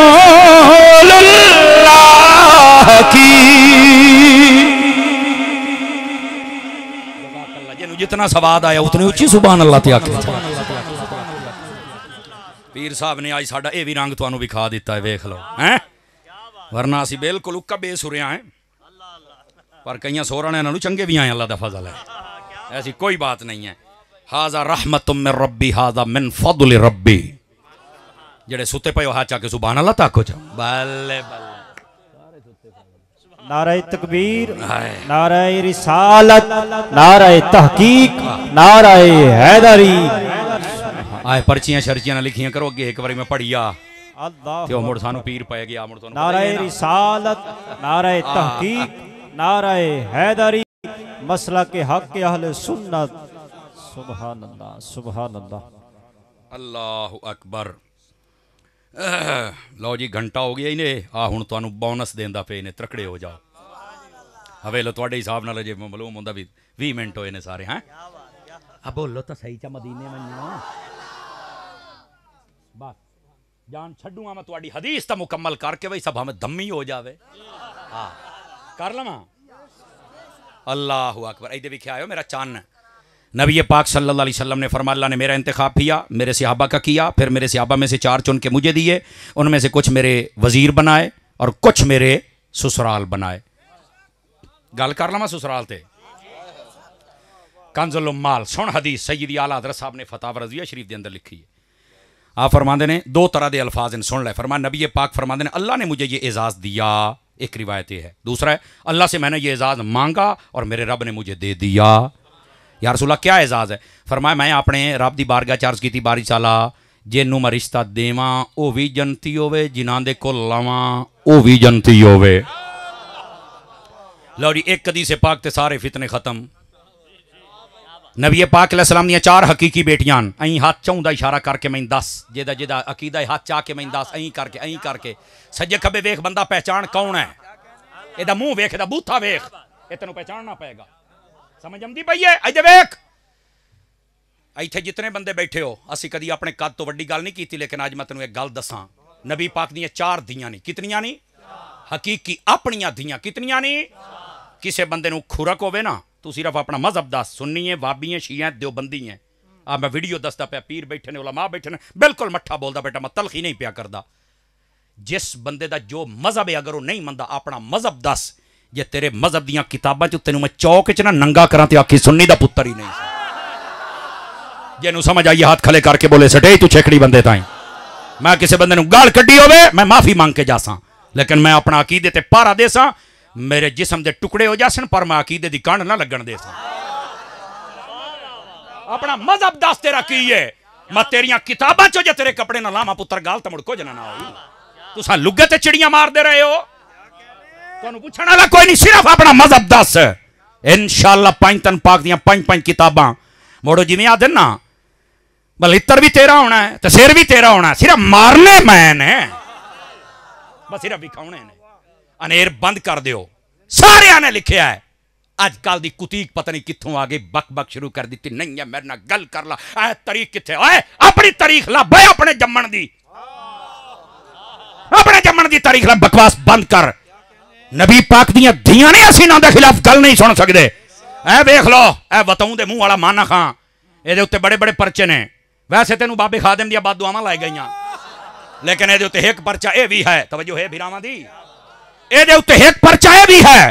की। जितना सवाद आया उतनी उच्ची सुभान अल्लाह ते आखे। पीर साहब ने आज साडा ये भी रंग तुहानू विखा दिता है, वेख लो हैं, वरना असी बिल्कुल उक्का बेसुरिया है, पर कई सोहरा ने इन्हों चंगे भी आए, अल्लाह दा फजल है, ऐसी कोई बात नहीं है। हाजा रहमतुम मिन रब्बी, हाजा मिन फदल रब्बी। जेड़े सुते पे हाथ चाके सुभान अल्लाह ताको चा, बल्ले बल्ले। नारे तकबीर, नारे रिसालत, नारे तहकीक, नारे हैदरी। आए पर्चियां शर्चियां ना लिखियां करो अगे, एक बारी मैं पढ़िया ते मुड़ सानू पीर पै गया, मुड़ तुहानू नारे रिसालत, नारे तहकीक, नारे हैदरी, मसला के हक के अहले सुन्नत। सुभान अल्लाह, सुभान अल्लाह, अल्लाहु अकबर। लो जी घंटा हो गया इन्हें, आ हुण तुहानू बोनस देंदा पे ने, तकड़े हो जाओ। हवे लो तुहाडे हिसाब नाल जे मालूम होंदा भी 20 मिनट होए ने सारे, हैं अब बोलो तो सही चा मदीने मन्नो बस जान छड्डूंगा मैं तुहाडी हदीस तो मुकम्मल करके वही सब हमें दम्मी हो जावे। हाँ कर लवां। अल्लाहु अकबर। इधर भी क्या आयो मेरा चन्न, नबी पाक सल्लल्लाहु अलैहि वसल्लम ने फरमाया, अल्लाह ने मेरा इंतखाब किया, मेरे सहाबा का किया, फिर मेरे सहाबा में से 4 चुन के मुझे दिए, उनमें से कुछ मेरे वजीर बनाए और कुछ मेरे ससुराल बनाए। गल कर लवां ससुराल ते, कंजुल उम्माल सुन हदीस सैयदी आला हज़रत साहब ने फतावा रज़िया शरीफ के अंदर लिखी है। आप फरमाते ने 2 तरह के अल्फाज इन सुन ले। फरमान नबी पाक फरमाते ने, अल्लाह ने मुझे ये एजाज़ दिया, एक रिवायत है। दूसरा है अल्लाह से मैंने ये एजाज़ मांगा और मेरे रब ने मुझे दे दिया। या रसूला क्या एजाज़ है? फरमाया मैं अपने रब की बारगाह चार्ज की बारी साला, जिन्नू मैं रिश्ता देवां वो भी जनती होवे, जिन्हां दे कोल लावां वो भी जनती होवे। लो जी एक हदीस पाक ते सारे फितने खत्म। नबी पाक अलैहिस्सलाम दी 4 हकीकी बेटियां, अं हाथ चाहूँ का इशारा करके मैं दस, जेदा जेदा अकीदा हाथ चाह के मैं दस, अं करके सज्जे खब्बे वेख बंदा पहचान कौन है, एदा मुंह वेख, एदा बूथा वेख, ये तेनों पहचानना पएगा। समझ आती पई है? इधर वेख, इत्थे जितने बंदे बैठे हो, असी कदी अपने कद तो वड्डी गल नहीं की, लेकिन अज मैं तेनों एक गल दसां, नबी पाक दी 4 धियां नहीं, कितनियां नहीं हकीकी अपनियां धियां, कितनियां नहीं। किसी बंदे नूं खुरक होवे ना, तू सिर्फ अपना मजहब दस, सुन्नी है, वाबी है, शिया है, देवबंदी है। आ मैं वीडियो दसदा पाया, पीर बैठे ने, उलमा बैठे ने, बिल्कुल मट्ठा बोलदा बेटा, मैं तलखी नहीं पिया करदा। जिस बंदे दा जो मजहब है अगर वो नहीं मनदा, अपना मजहब दस। जे तेरे मजहब दियां किताबां च तेनों मैं चौक च ना नंगा करा ते आखी सुन्नी दा पुत्तर ही नहीं। जिन्हों समझ आई हाथ खले करके बोले सटे तू छेकड़ी बंदे ताई। मैं किसी बंदे नूं गाल कड्डी होवे मैं माफी मांग के जासा, लेकिन मैं अपना अकीदे ते पारा देसा, मेरे जिस्म दे टुकड़े हो जासन पर मैं अकीदे दी कंड ना लगन देसा। अपना मजहब दस तेरा की है, मैं तेरियां किताबां चो जे तेरे कपड़े ना लावा पुत्र गाल तो मुड़ को जना ना होई। तुसा लुगे ते चिड़ियां मार दे रहे हो, तुहानू पूछण वाला कोई नहीं, सिर्फ अपना मजहब दस। इंशाअल्लाह 5 तन पाक दियां 5 किताबां मोड़ो जिवें आदे ना बलित्र भी तेरा होना है तो सिर भी तेरा होना है, सिर्फ मारने मैंने बस सिर्फ विखाने ने। अनेर बंद कर दियो, सारे ने लिखा है। अजकल की कुतीक पता नहीं कितों आ गई, बक बक शुरू कर दी। नहीं है मेरे नाल गल कर ला, ऐ तारीख किथे ओए अपनी तारीख ला बे, अपने जम्मन दी तारीख ला, बकवास बंद कर। नबी पाक दियां धियां ने असीं इन्हां दे खिलाफ गल नहीं सुन सकते। ऐ वेख लो ऐ वताऊं दे मुंह वाला माना खां, इहदे उत्ते बड़े बड़े परचे ने। वैसे तेनू बाबे खादिम दियां बददुआवां लाई गईयां, लेकिन इहदे उत्ते एक परचा यह भी है, तवज्जो है भिरावां दी, इहदे उत्ते एक परचा यह भी है।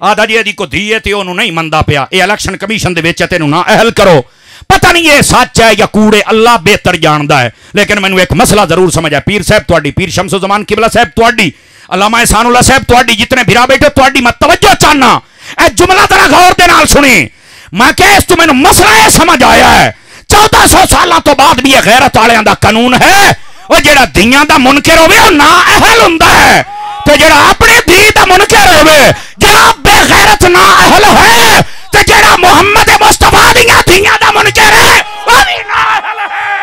आदा जी यदि को धी है तो उन्होंने नहीं मनता पिया, ये इलेक्शन कमीशन दे विच तेनू ना अहल करो। पता नहीं ये सच है या कूड़े, अल्लाह बेहतर जानता है। लेकिन मैनू एक मसला जरूर समझ है, पीर साहब तुहाडी, पीर शमसो जमान किबला साहब तुहाडी, अल्लामा एहसानुल्लाह साहब तुहाडी, जितने भिरा बैठे तुहाडी मैं तवज्जो चाहना। ए जुमला जरा गौर दे नाल सुनी। मैं क्या इस तू मैनू मसला यह समझ आया है, 1400 साल तो बाद भी यह गैरत वालियां दा कानून है, वो जेड़ा धीयां दा मुनकर होवे वो ना अहल हुंदा है, ते जेड़ा अपने धी दा मुनकर होवे जेड़ा बेगैरत ना अहल है, ते जेड़ा मुहम्मद मुस्तफा दियां धीयां दा मुनकर है वो भी ना अहल है।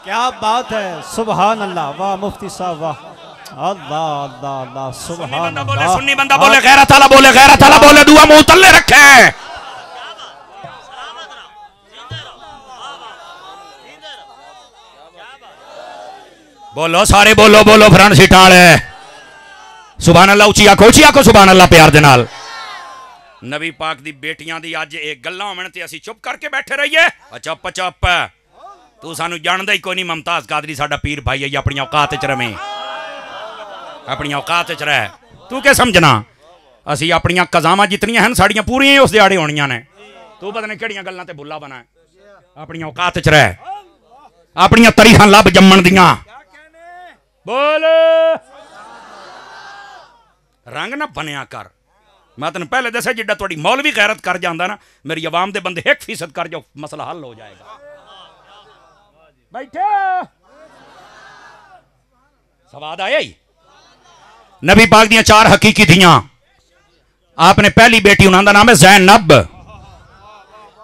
क्या बात है, सुभान अल्लाह, वाह मुफ्ती साहब वाह, अल्लाह अल्लाह अल्लाह, सुभान अल्लाह। सुन्नी बंदा बोले गैरत वाला, बोले गैरत वाला, बोले दुआ मुंह तल्ले रखे। बोलो सारे बोलो, बोलो फ्रंट सीटां वाले सुभान अल्लाह, उची आखो सुभान अल्लाह प्यार दे नाल। नबी पाक दी बेटियां दी अज एक गल्लां होवन ते असीं चुप करके बैठे रहिए। चुप चुप, तू सानू जानदा ही कोई नहीं। मुमताज कादरी साडा पीर भाई है, अपनी औकात च रवें, अपनी औकात च रह। तू क्या समझना, असीं अपनियां कज़ावां जितनियां हैं साड़ियां पूरियां उस दिहाड़े होणियां ने। तू पता नहीं किहड़ियां गल्लां ते भुल्ला बना है। अपनी औकात च रह, अपनियां तरीखां लभ जम्मण दियां। बोल रंग ना बनया कर। मैं तेन पहले दसा जिड्डा तुहाडी मौलवी गैरत कर जांदा ना, मेरी अवाम दे बंदे 1% कर जाओ, मसला हल हो जाएगा। बैठे सवाद आया ही। नबी पाक दियां 4 हकीकी धियां, आपने पहली बेटी उन्हां दा नाम है ज़ैनब।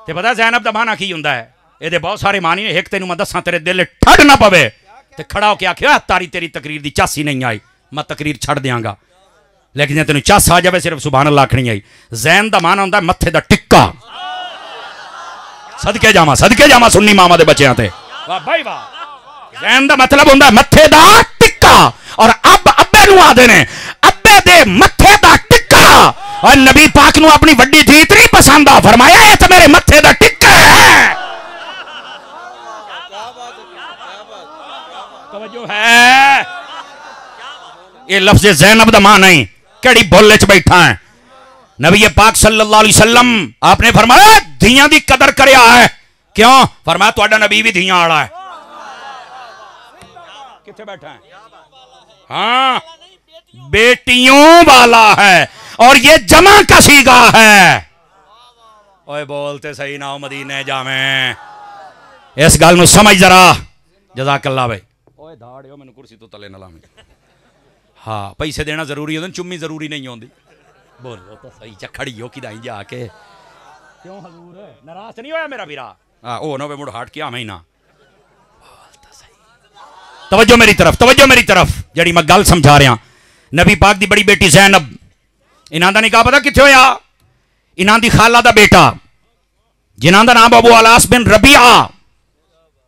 ते पता ज़ैनब दा माना की हुंदा है? इहदे बहुत सारे मानी ने। एक तेनू मैं दसां तेरे दिल ठड ना पवे ते खड़ा होके आखिया तारी तेरी तकरीर दी चासी नहीं आई, मैं तकरीर छड़ देंगा, लेकिन जे तेन चस आ जाए सिर्फ सुभान अल्लाह आखनी आई। जैन दा माना होंदा मत्थे दा टिक्का। सदके जावा सुन्नी मामा दे बच्चों ते, वाह भाई वाह। जैन दा मतलब होंदा मत्थे दा टिक्का, और अब अब्बे नू आदे ने अब्बे दे मत्थे दा टिक्का। और नबी पाक नू अपनी वड्डी धी इतनी पसंद आ, फरमाया ये तो मेरे मत्थे दा टिक्का है। तवज्जो है, ये लफ्ज़ ज़ैनब दा मां नहीं, केड़ी भुल च बैठा है। नबी पाक सल्लल्लाहु अलैहि वसल्लम आपने फरमाया धियां दी कदर करया है। क्यों? फरमाया तुहाडा नबी भी धियां वाला है। किथे बैठा है? हाँ, बेटियों वाला है, और ये जमा का सीगा है। ओए बोलते सही ना, मदीने जावें। इस गल नूं समझ जरा। जज़ाकल्लाह भाई। ओए धाड़ियो मैनूं कुर्सी तो तले ना लावें। हाँ, पैसे देना जरूरी होंदे, चुम्मी जरूरी नहीं होंदी। बोलो तो सही, चखड़ी हो कि जाके। क्यों हजूर नाराज नहीं होया मेरा वीरा? हाँ, ओ ना वे मुड़ हट के आवें ना। बोलता सही। तवज्जो मेरी तरफ, तवज्जो मेरी तरफ, जड़ी मैं गल समझा रहा। नबी पाक दी बड़ी बेटी ज़ैनब, इन्हां दा निकाह पता कित्थे होया? इन्हां दी खाला दा बेटा जिन्हां दा नाम अबू अलास बिन रबिया,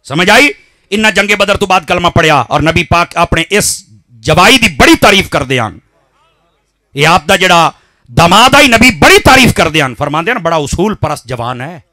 समझ आई? इन्हां जंगे बदर तो बाद कलमा पढ़िया, और नबी पाक अपने इस जवाई दी बड़ी तारीफ करदे हन। ये आप दा जड़ा दमाद आई नबी बड़ी तारीफ करदे हन, फरमांदे हन बड़ा उसूल परस्त जवान है।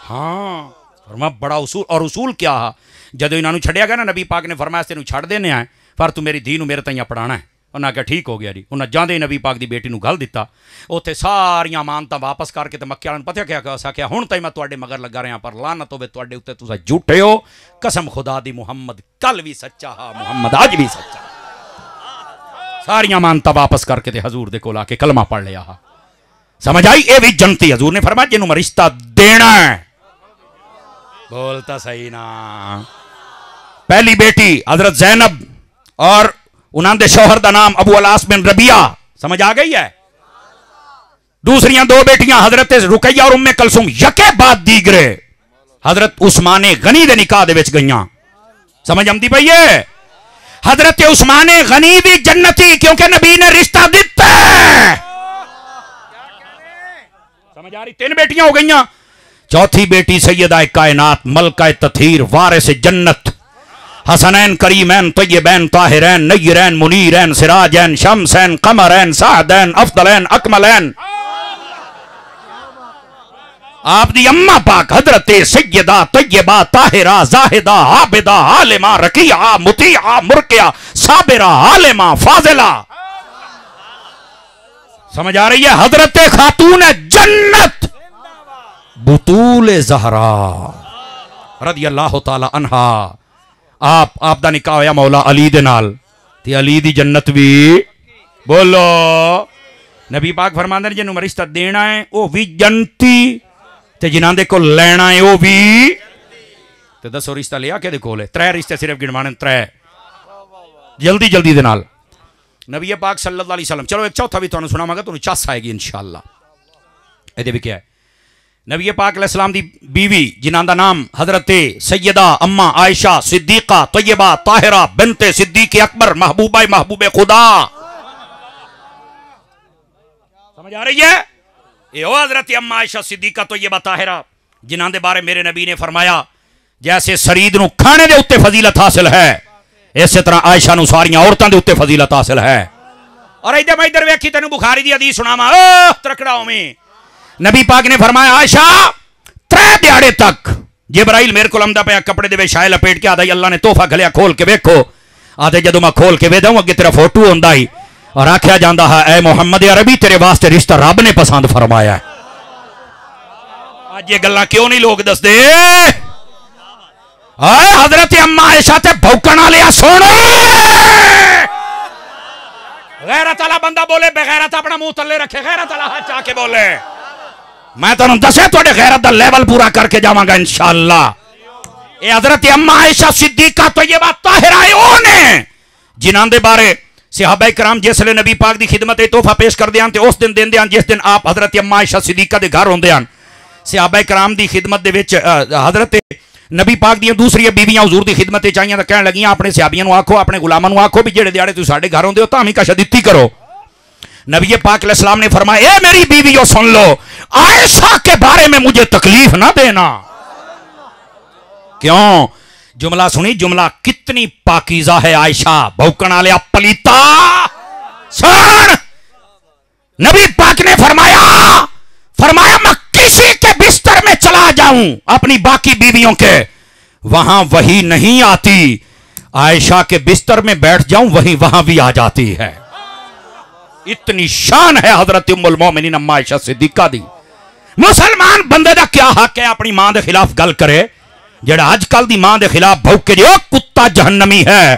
हाँ, फरमा बड़ा उसूल। और उसूल क्या है? जदों इन्होंने छड़िया गया ना, नबी पाक ने फरमाया तेनू छड़ देने हैं, पर तू मेरी धी नूं मेरे ताईं अपनाना है। उन्हें आख्या ठीक हो गया जी। उन्हें जांदे ही नबी पाक दी बेटी नूं गल दिता। उत्थे सारियां अमानतां वापस करके ते मक्के वाले नूं पता क्या आख्या, हुण ताईं मैं तुहाडे मगर लगा रहा, पर लानत होवे तुहाडे उत्ते, तुसीं झूठे हो। कसम खुदा दी मुहम्मद कल भी सच्चा हा, मुहम्मद अज भी सच्चा। सारियां अमानतां वापस करके ते हजूर दे कोल आके कलमा पढ़ लिया हा। समझ आई? ये भी जनती। हजूर ने फरमाया जिन्हों मैं रिश्ता देना है। बोलता सही ना। पहली बेटी हजरत ज़ैनब, और उन्हां दे शौहर दा नाम अबू अलास बिन रबिया। समझ आ गई है? दूसरियां दो बेटियां हजरत रुकैया और उम्मे कलसूम यके बाद दीगरे हजरत उस्माने गनी दे निकाह दे विच गईयां। समझ आती पई है? हजरत उस्माने गनी भी जन्नती क्योंकि नबी ने रिश्ता दिता। समझ आ रही? 3 बेटियां हो गईयां। चौथी बेटी सैयदा कायनात मलका तथीर वारिस जन्नत हसनैन करीमैन तय्यबैन ताहिरैन नय्यरैन मुनीरैन सिराजैन शमसैन कमरैन सादैन अफदलैन अकमलैन। आप दी अम्मा पाक हजरत सैयदा तय्यबा ताहिरा जाहिदा आबिदा आलिमा रकिया मुतिया मुरकिया साबिरा आलिमा फाजिला। समझ आ रही है? हजरत खातून जन्नत बुतूल ज़हरा रज़ी अल्लाह तआला अन्हा। आप दा निकाह होया मौला अली दे नाल ते अली दी जन्नत भी बोलो। नबी पाक फरमांदे ने जिन्हों रिश्ता देना है वह भी जन्नती ते जिन्हां दे कोल लेना है वह भी। ते दसो रिश्ता लिया कि कोल है? 3 रिश्ते सिर्फ गिनवाने 3 जल्दी जल्दी दे नाल नबी पाक सल्लल्लाहु अलैहि वसल्लम। चलो एक चौथा भी तुहानू सुनावांगा, तुहानू चस आएगी इंशाअल्लाह। इहदे विच क्या है? नबी पाक अलैहिस्सलाम दी बीवी जिन्हां दा नाम हजरत सैयदा अम्मा आयशा सिद्दीका तय्यबा ताहिरा बिनते सिद्दीक अकबर महबूबा महबूबे खुदा। समझ आ रही है? ये ओ हजरत अम्मा आयशा सिद्दीका तय्यबा ताहिरा जिन्हां दे बारे मेरे नबी ने फरमाया जैसे शरीद नूं खाने दे उत्ते फजीलत हासिल है इस तरह आयशा नूं सारियां औरतां दे उत्ते फजीलत हासिल है। और इधर वेखी तेनू बुखारी दी हदीस सुनावा त्रकड़ाओ में नबी पाक ने फरमाया आयशा 3 दिहाड़े तक जिब्राइल मेरे को लमदा पे कपड़े दे शाय लपेट के आदा अल्लाह ने तोहफा घलिया खोल के वेखो आदे जदों मैं खोल के वेदां अगे तेरा फोटो होंदा ही और आख्या जांदा है ऐ मुहम्मद अरबी तेरे वास्ते रिश्ता रब ने पसंद फरमाया है। आज ये गल्लां क्यों नहीं लोग दसदे? आए हजरत अम्मा आयशा ते भौंकण वालिया सुनो। गैरत वाला बंदा बोले बेगैरत अपना मुंह थल्ले रखे, गैरत वाला हाथ चाके बोले। मैं तुहानू दसे तुहाडे गैरत दा लेवल पूरा करके जावांगा इंशाअल्लाह। ये हजरत अम्मा आयशा सिद्दीका तय्यबा ताहिरा ने जिन्हां दे बारे सहाबा कराम जिसले नबी पाक दी खिदमत तोहफा पेश करदे हन ते उस दिन देंदे हन जिस दिन आप हजरत अम्मा आयशा सिद्दीका दे घर होंदे हन। सहाबा कराम दी खिदमत दे विच हजरत नबी पाक दी दूसरी बीवियां हुजूर दी खिदमत च आईयां तां कहण लगियां अपने सहाबियां नूं आखो अपने गुलामां नूं आखो भी जेड़े दिहाड़े तुसीं साडे घर होंदे हो तां कश दित्ती करो। नबी पाक अलैहिस्सलाम ने फरमाया ए मेरी बीवियों सुन लो आयशा के बारे में मुझे तकलीफ ना देना। क्यों? जुमला सुनी, जुमला कितनी पाकीज़ा है आयशा भौंकण वालिया पलीता। सुन नबी पाक ने फरमाया मैं किसी के बिस्तर में चला जाऊं अपनी बाकी बीवियों के वहां वही नहीं आती, आयशा के बिस्तर में बैठ जाऊं वहां भी आ जाती है। इतनी शान है हजरत उम्मुल मोमिनीन अम्मा आयशा सिद्दीका दी। मुसलमान बंदे दा क्या हक है अपनी मां दे खिलाफ गल करे? जेड़ा अजकल दी मां दे खिलाफ भौंके जो कुत्ता जहन्नमी है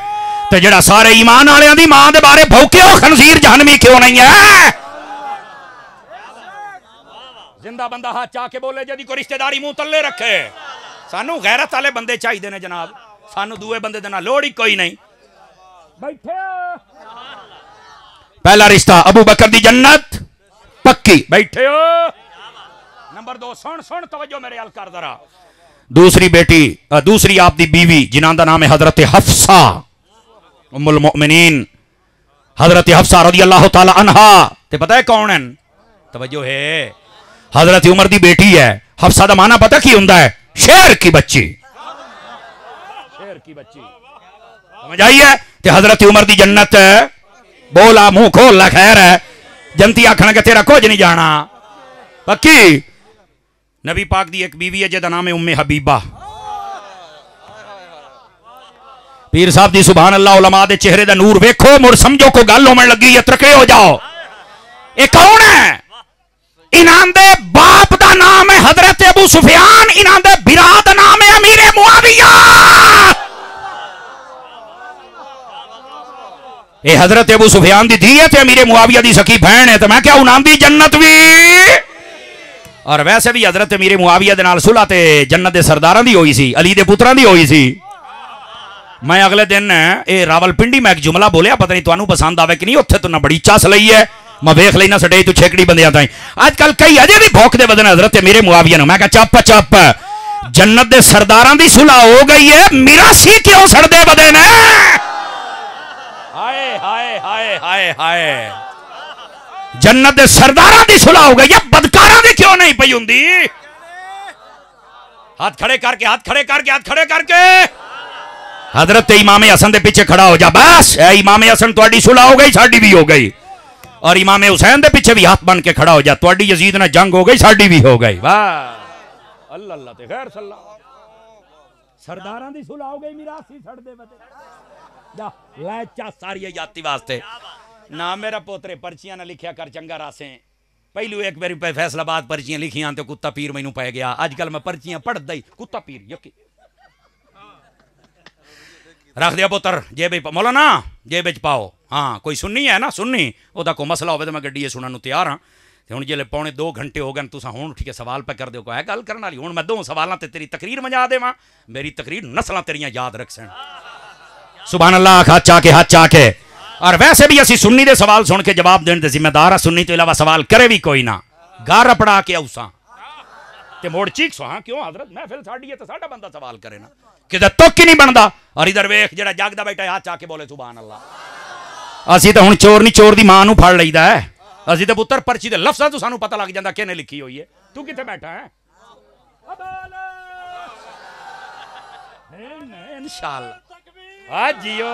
ते जेड़ा सारे ईमान वालियां दी मां दे बारे भौंके ओ खनजीर जहन्नमी क्यों नहीं है? जिंदा बंदा हाथ चाके बोले जदी कोई रिश्तेदारी मुंह तल्ले रखे। सानू गैरत वाले बंदे चाहिए ने जनाब, सानू दूए बंदे दे नाल लोड़ ही कोई नहीं। बैठे पहला रिश्ता अबू बकर दी जन्नत पक्की। बैठे हो नंबर 2 सुन तवज्जो मेरे अल कर जरा। दूसरी आप दी बीवी जिन्हां दा नाम है हजरत हफ्सा उम्मुल मोमिनीन हजरत हफ्सा रज़ी अल्लाह तआला अन्हा। ते पता है कौन है? तवज्जो है हजरत उमर दी बेटी है। हफ्सा दा माना पता की हुंदा है? शेर की बच्ची। शेर की बच्ची समझ आई है? ते हजरत उमर दी जन्नत बोला मुंह खोल ला खैर है जनती आखना कि तेरा कुछ नहीं जाना पक्की। नबी पाक दी एक बीवी है जिहदा नाम है उम्मे हबीबा। पीर साहब दी सुभान अल्लाह उलमा दे चेहरे दा नूर वेखो मुड़ समझो को गल होने लगी है त्रके हो जाओ। ये कौन है? इन्हां दे बाप दा नाम है हजरत अबू सुफियान, इन्हां दे बिरा दा नाम है अमीर मुआविया। ये हजरत अबू सुफियान दी धी है ते अमीर मुआविया दी सकी बहन है। तो मैं क्या उन्हां दी जन्नत भी और वैसे भी हजरत अमीर मुआविया दे नाल सुलह ते जन्नत दे सरदारां दी होई सी, अली दे पुत्रां दी होई सी। मैं अगले दिन ये रावलपिंडी में एक जुमला बोलिया पता नहीं तुहानू पसंद आवे कि नहीं, उत्थे तो ना बड़ी चस लई है मैं वेख लेना स्टेज तू छेकड़ी बंदियां ताई आजकल कई अजे भी भौंकदे बदन हजरत मेरे मुआविया मैं कहा चप चप जन्नत दे सरदारां दी सुलह हो गई है मिरासी क्यों सड़दे बदे ने हाय हाय हाय हाय हाय जन्नत दे सरदारां दी सुलह हो गई है बदकारां दी क्यों नहीं पई हुंदी हाथ खड़े करके हाथ खड़े करके हाथ खड़े करके हजरत इमाम हसन दे पीछे खड़ा हो जा बस इमाम हसन तुम्हारी सुलह हो गई साडी भी हो गई और इमाम हुसैन दे पीछे भी हाथ बन के खड़ा हो जा तुम्हारी यजीद ने जंग हो गई साडी भी हो गई वाह अल्लाह अल्लाह ते खैर सल्लल्लाहु सरदारां दी सुलह हो गई मिरासी सड़दे बदे जा ले चा सारी याती वास्ते ना मेरा पोतरे पर्चियां ना लिखिया कर चंगा रासे पहलू एक बारी पे फैसलाबाद पर्चियां लिखियां तो कुत्ता पीर मैनू पै गया अजकल मैं पर्चियां पढ़दा ही कुत्ता पीर यकी रख दिया पुत्र जेब मौलाना जेब पाओ हाँ कोई सुननी है ना सुननी ओदा कोई मसला हो तो मैं गड्डी सुनने को तैयार हाँ हूँ जिले पौने 2 घंटे हो गए तुसा हूँ ठीक है सवाल पे कर दो है गल करने वाली हूँ मैं 2 सवालों ते तेरी तकरीर मजा देवां मेरी तकरीर नस्लां तेरियां याद रख सन सुभान अल्लाह हाथ चा के हाथ चा के और वैसे भी असी सुन्नी दे सवाल सुन के जवाब देने दे जिम्मेदार है सुन्नी तो इलावा सवाल करे भी कोई ना गार अपड़ा के औसा ते मोड़ चीख सो हाँ क्यों हजरत महफिल साडी है तो साडा बंदा सवाल करे ना किधर तुक ही नहीं बनता और इधर वेख जेड़ा जागदा बैठा हाथ चाके बोले सुभान अल्लाह असी तो हुण चोर नहीं चोर दी मां नूं फड़ लईदा है असी तो पुत्र पर्ची दे लफ्ज़ां तो सानू पता लग जांदा किहने लिखी हुई है तू किथे बैठा है इंशाअल्लाह आ जियो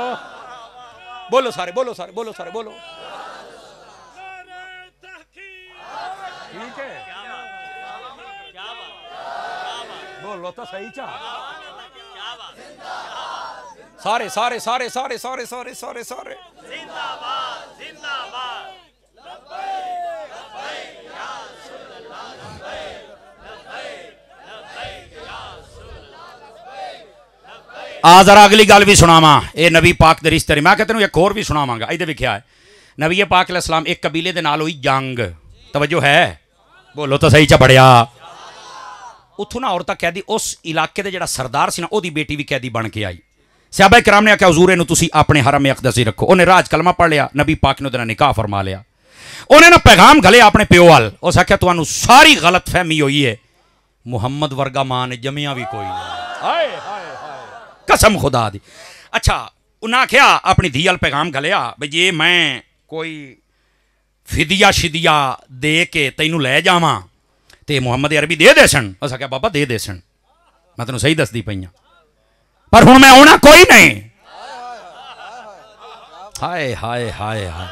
बोलो सारे बोलो सारे बोलो सारे बोलो ठीक है बोलो तो सही चा सारे सारे सारे सारे सारे सारे सारे सारे जिंदाबाद जिंदाबाद आ जरा अगली गल भी सुनावा ये नबी पाक दे रिश्ते मैं कहते एक होर भी सुनावांगा इधर लिखा है नबी पाक अलैहिस्सलाम एक कबीले दे नाल हुई जंग तवज्जो है बोलो तो सही चा पढ़िया उथों ना औरत कैदी उस इलाके दे जेड़ा सरदार सी ना ओदी बेटी भी कैदी बन के आई सहाबा कराम ने आख्या हुजूर इहनूं तुसीं अपने हरम अक़दस ही रखो उन्हें राज कलमा पढ़ लिया नबी पाक ने उहदा निकाह फरमा लिया उन्हें ना पैगाम घलिया अपने प्यो वाल उस आख्या तुहानूं सारी गलत फहमी हुई है मुहम्मद वर्गा मां ने जमिया भी कोई नहीं हाय हाय कसम खुदा दी अच्छा उन्हें आख्या अपनी धी वाल पैगाम घलिया भाई जे मैं कोई फिदिया शिदिया दे के तैनूं लै जावां ते मुहम्मद अरबी दे दे सन उस आख्या बाबा दे सन मैं तैनूं सही दसदी पई पर हुण मैं आना कोई नहीं हाय हाय हाय हाय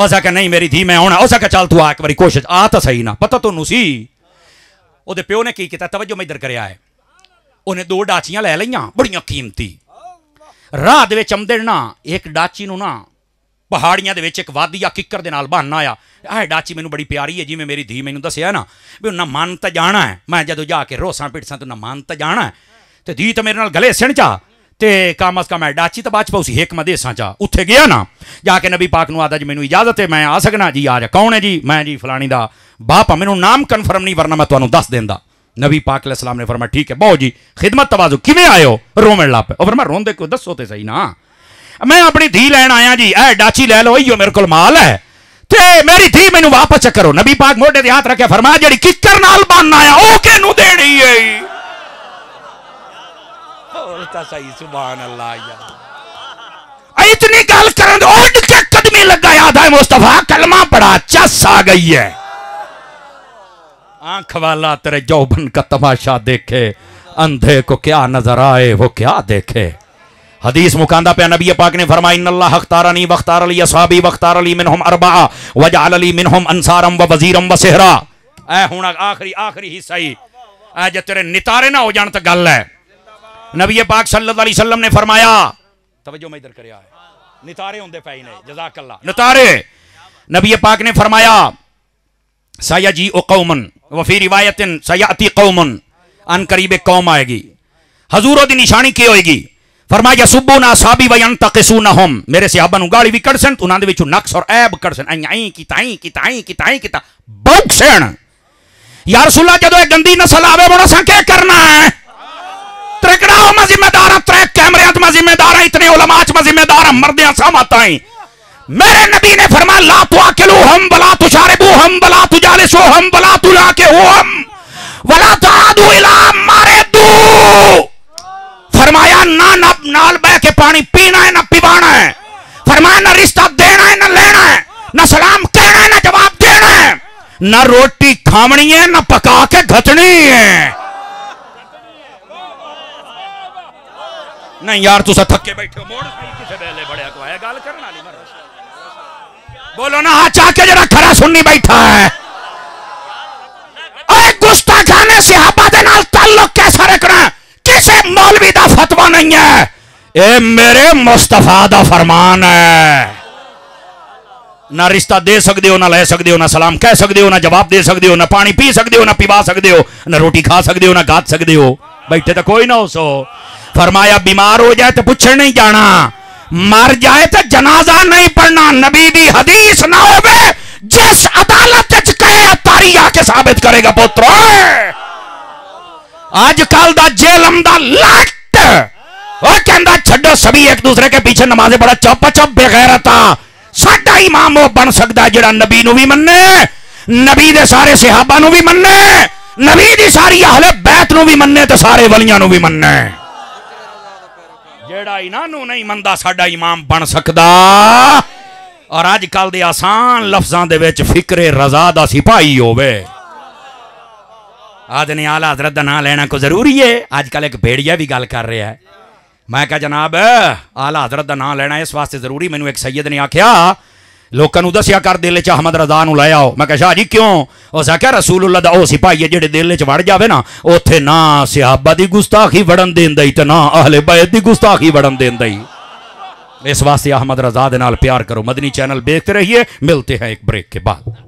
उस आख्या नहीं मेरी धी मैं आना उस आख्या चल तू आ एक बारी कोशिश आ तो सही ना पता तुहानूं सी उहदे प्यो ने की कीता तवज्जो मैं इधर करया है उन्हें 2 डाचियां लै लईयां बड़ियां कीमती राह दे विच आउंदे ना एक डाची नूं ना पहाड़ियां दे विच एक वादी या किक्कर दे नाल बहाना आया आह डाची मैनूं बड़ी प्यारी है जिवें मेरी धी मैनूं दस्सिया ना भी उन्हें मन तो जाना है मैं जदों जाके रोसां पिटसां तो उन्हें मन तो जाना है तो धी तो मेरे नाल गले सण चा ते कम अज कम है डाची तो बच पाउसी हिक मैं देसां चा उत्थे गया ना जाके नबी पाक नूं आदा जी मैनूं इजाजत है मैं आ सकना जी आ जा कौन है जी मैं जी फलानी दा बाप मैनूं नाम कन्फर्म नहीं वरना मैं तुहानूं दस देंदा नबी पाक अलैहिस्सलाम ने फरमाया ठीक है बहु जी खिदमत तवाजु किवें आयो रोवण लग पे और मैं रोंदे को दसो ते सही ना मैं अपनी धी लैन आया जी ए डाची लै लो इयो मेरे कोल माल है ते मेरी धी मैनूं वापस करो नबी पाक मोढे ते हाथ रखे फरमाया जेड़ी किक्कर नाल बन आया ओ किहनूं देनी है बोलता सही सुभान अल्लाह यार इतनी गल करन उड़ के कदमी लगा याद है मुस्तफा कलमा पढ़ा चस आ गई है आंख वाला तेरे जौबन का तमाशा देखे अंधे को क्या नजर आए वो क्या देखे हदीस मुकांदा पे नबी पाक ने फरमाया इन्नल्लाह अख्तारनी वख्तार अली असहाबी वख्तार अली मिनहुम अरबआ वजअल अली मिनहुम अंसारम व वजीरम व सेहरा ए हुण आखिरी आखिरी हिस्सा ही ए जे तेरे नितारे ना हो जान तो गल है नबी पाक सल्लल्लाहु अलैहि वसल्लम ने फरमाया तवज्जो मैं इधर करया है नितारे होंदे पई ने जज़ाकल्लाह नितारे नबी पाक ने फरमाया सयाजी कौमन वफी रिवायतिन सयाती कौमन अन करीब कौम आएगी हजूरों की निशानी की होएगी फरमाया सुबुना साबी वयन तकसूनहुम मेरे सहाबा नु गाली भी कड़सन उन्हां दे विचों नक्स और ऐब कड़सन आई की ताई की ताई की ताई की ता बौकसन या रसूलल्लाह जदों गंदी नस्ल आवे बड़ा सा क्या करना है त्रिकड़ाओं में जिम्मेदार त्रै कैमरे में जिम्मेदार इतने उलमा में जिम्मेदार मर्दियां सामत आई मेरे नबी ने फरमाया ला तुआकिलू हम वला तुशारिबू हम वला तुजालिसू हम वला तुलाकिहू हम वला तादू इला मारिदू। फरमाया ना नाल बह के पानी पीना है ना पिवाना है। फरमाया ना रिश्ता देना है ना लेना है, ना सलाम कहना है ना जवाब देना है, ना रोटी खावनी है ना पका के घटनी है। नहीं यार तुसा थके बैठे हो, मोड़ किसे बेले बड़े को है गल करने वाली मरो बोलो ना हाथ चाके जरा खरा सुननी बैठा है। ओए गुस्ताखाने सहाबा दे नाल ताल्लुक कैसा रखना, किसे मौलवी दा फतवा नहीं है, ए मेरे मुस्तफा दा फरमान है। ना रिश्ता दे सकते हो, ना ले सकते हो, ना सलाम कह सकते हो, ना जवाब दे सकते हो, ना पानी पी सकते हो, ना पिवा सकते हो, ना रोटी खा सकते हो, ना गात सकते हो। बैठे तो कोई ना हो सो। फरमाया बीमार हो जाए तो पूछने नहीं जाना, मर जाए तो जनाजा नहीं पढ़ना। नबी दी हदीस ना होवे जिस अदालत च कहे तारी आके साबित करेगा पुत्र। आजकल दा जेलम दा लट वो कहंदा छड्डो सभी एक दूसरे के पीछे नमाज़े बड़ा चुप चुप बेगैरता। साडा इमाम वो बन सकता है जिहड़ा नबी नू भी मन्ने, नबी दे सारे सहाबा नू भी मन्ने, नबी दी सारी अहले बैत नू भी मन्ने ते सारे वलियां नू भी मन्ने। जेड़ा इन्हां नू नहीं मनदा साडा इमाम बन सकदा। और अजकल दे आसान लफ्जां दे विच फिक्रे रजा दा सिपाही होवे। आदने आला हजरत दा नाम लेना को जरूरी है। अजकल एक भेड़िया भी गल कर रहा है। मैं कहा जनाब आला हजरत दा नाम लेना इस वास्ते जरूरी, मैनू एक सैयद ने आख्या लोगों को दसिया कर दिल च अहमद रजा नू ले आओ। मैं कहा शाह जी क्यों? उस आख्या रसूलुल्लाह दा ओ सिपाही है जेड़े दिल च वड़ जावे ना ओथे ना सहाबा दी गुस्ताखी वड़न देंदा ही ते ना अहले बैत दी गुस्ताखी वड़न देंदा ही। इस वास्ते अहमद रजा दे नाल प्यार करो। मदनी चैनल देखते रहिए। मिलते हैं एक ब्रेक के बाद।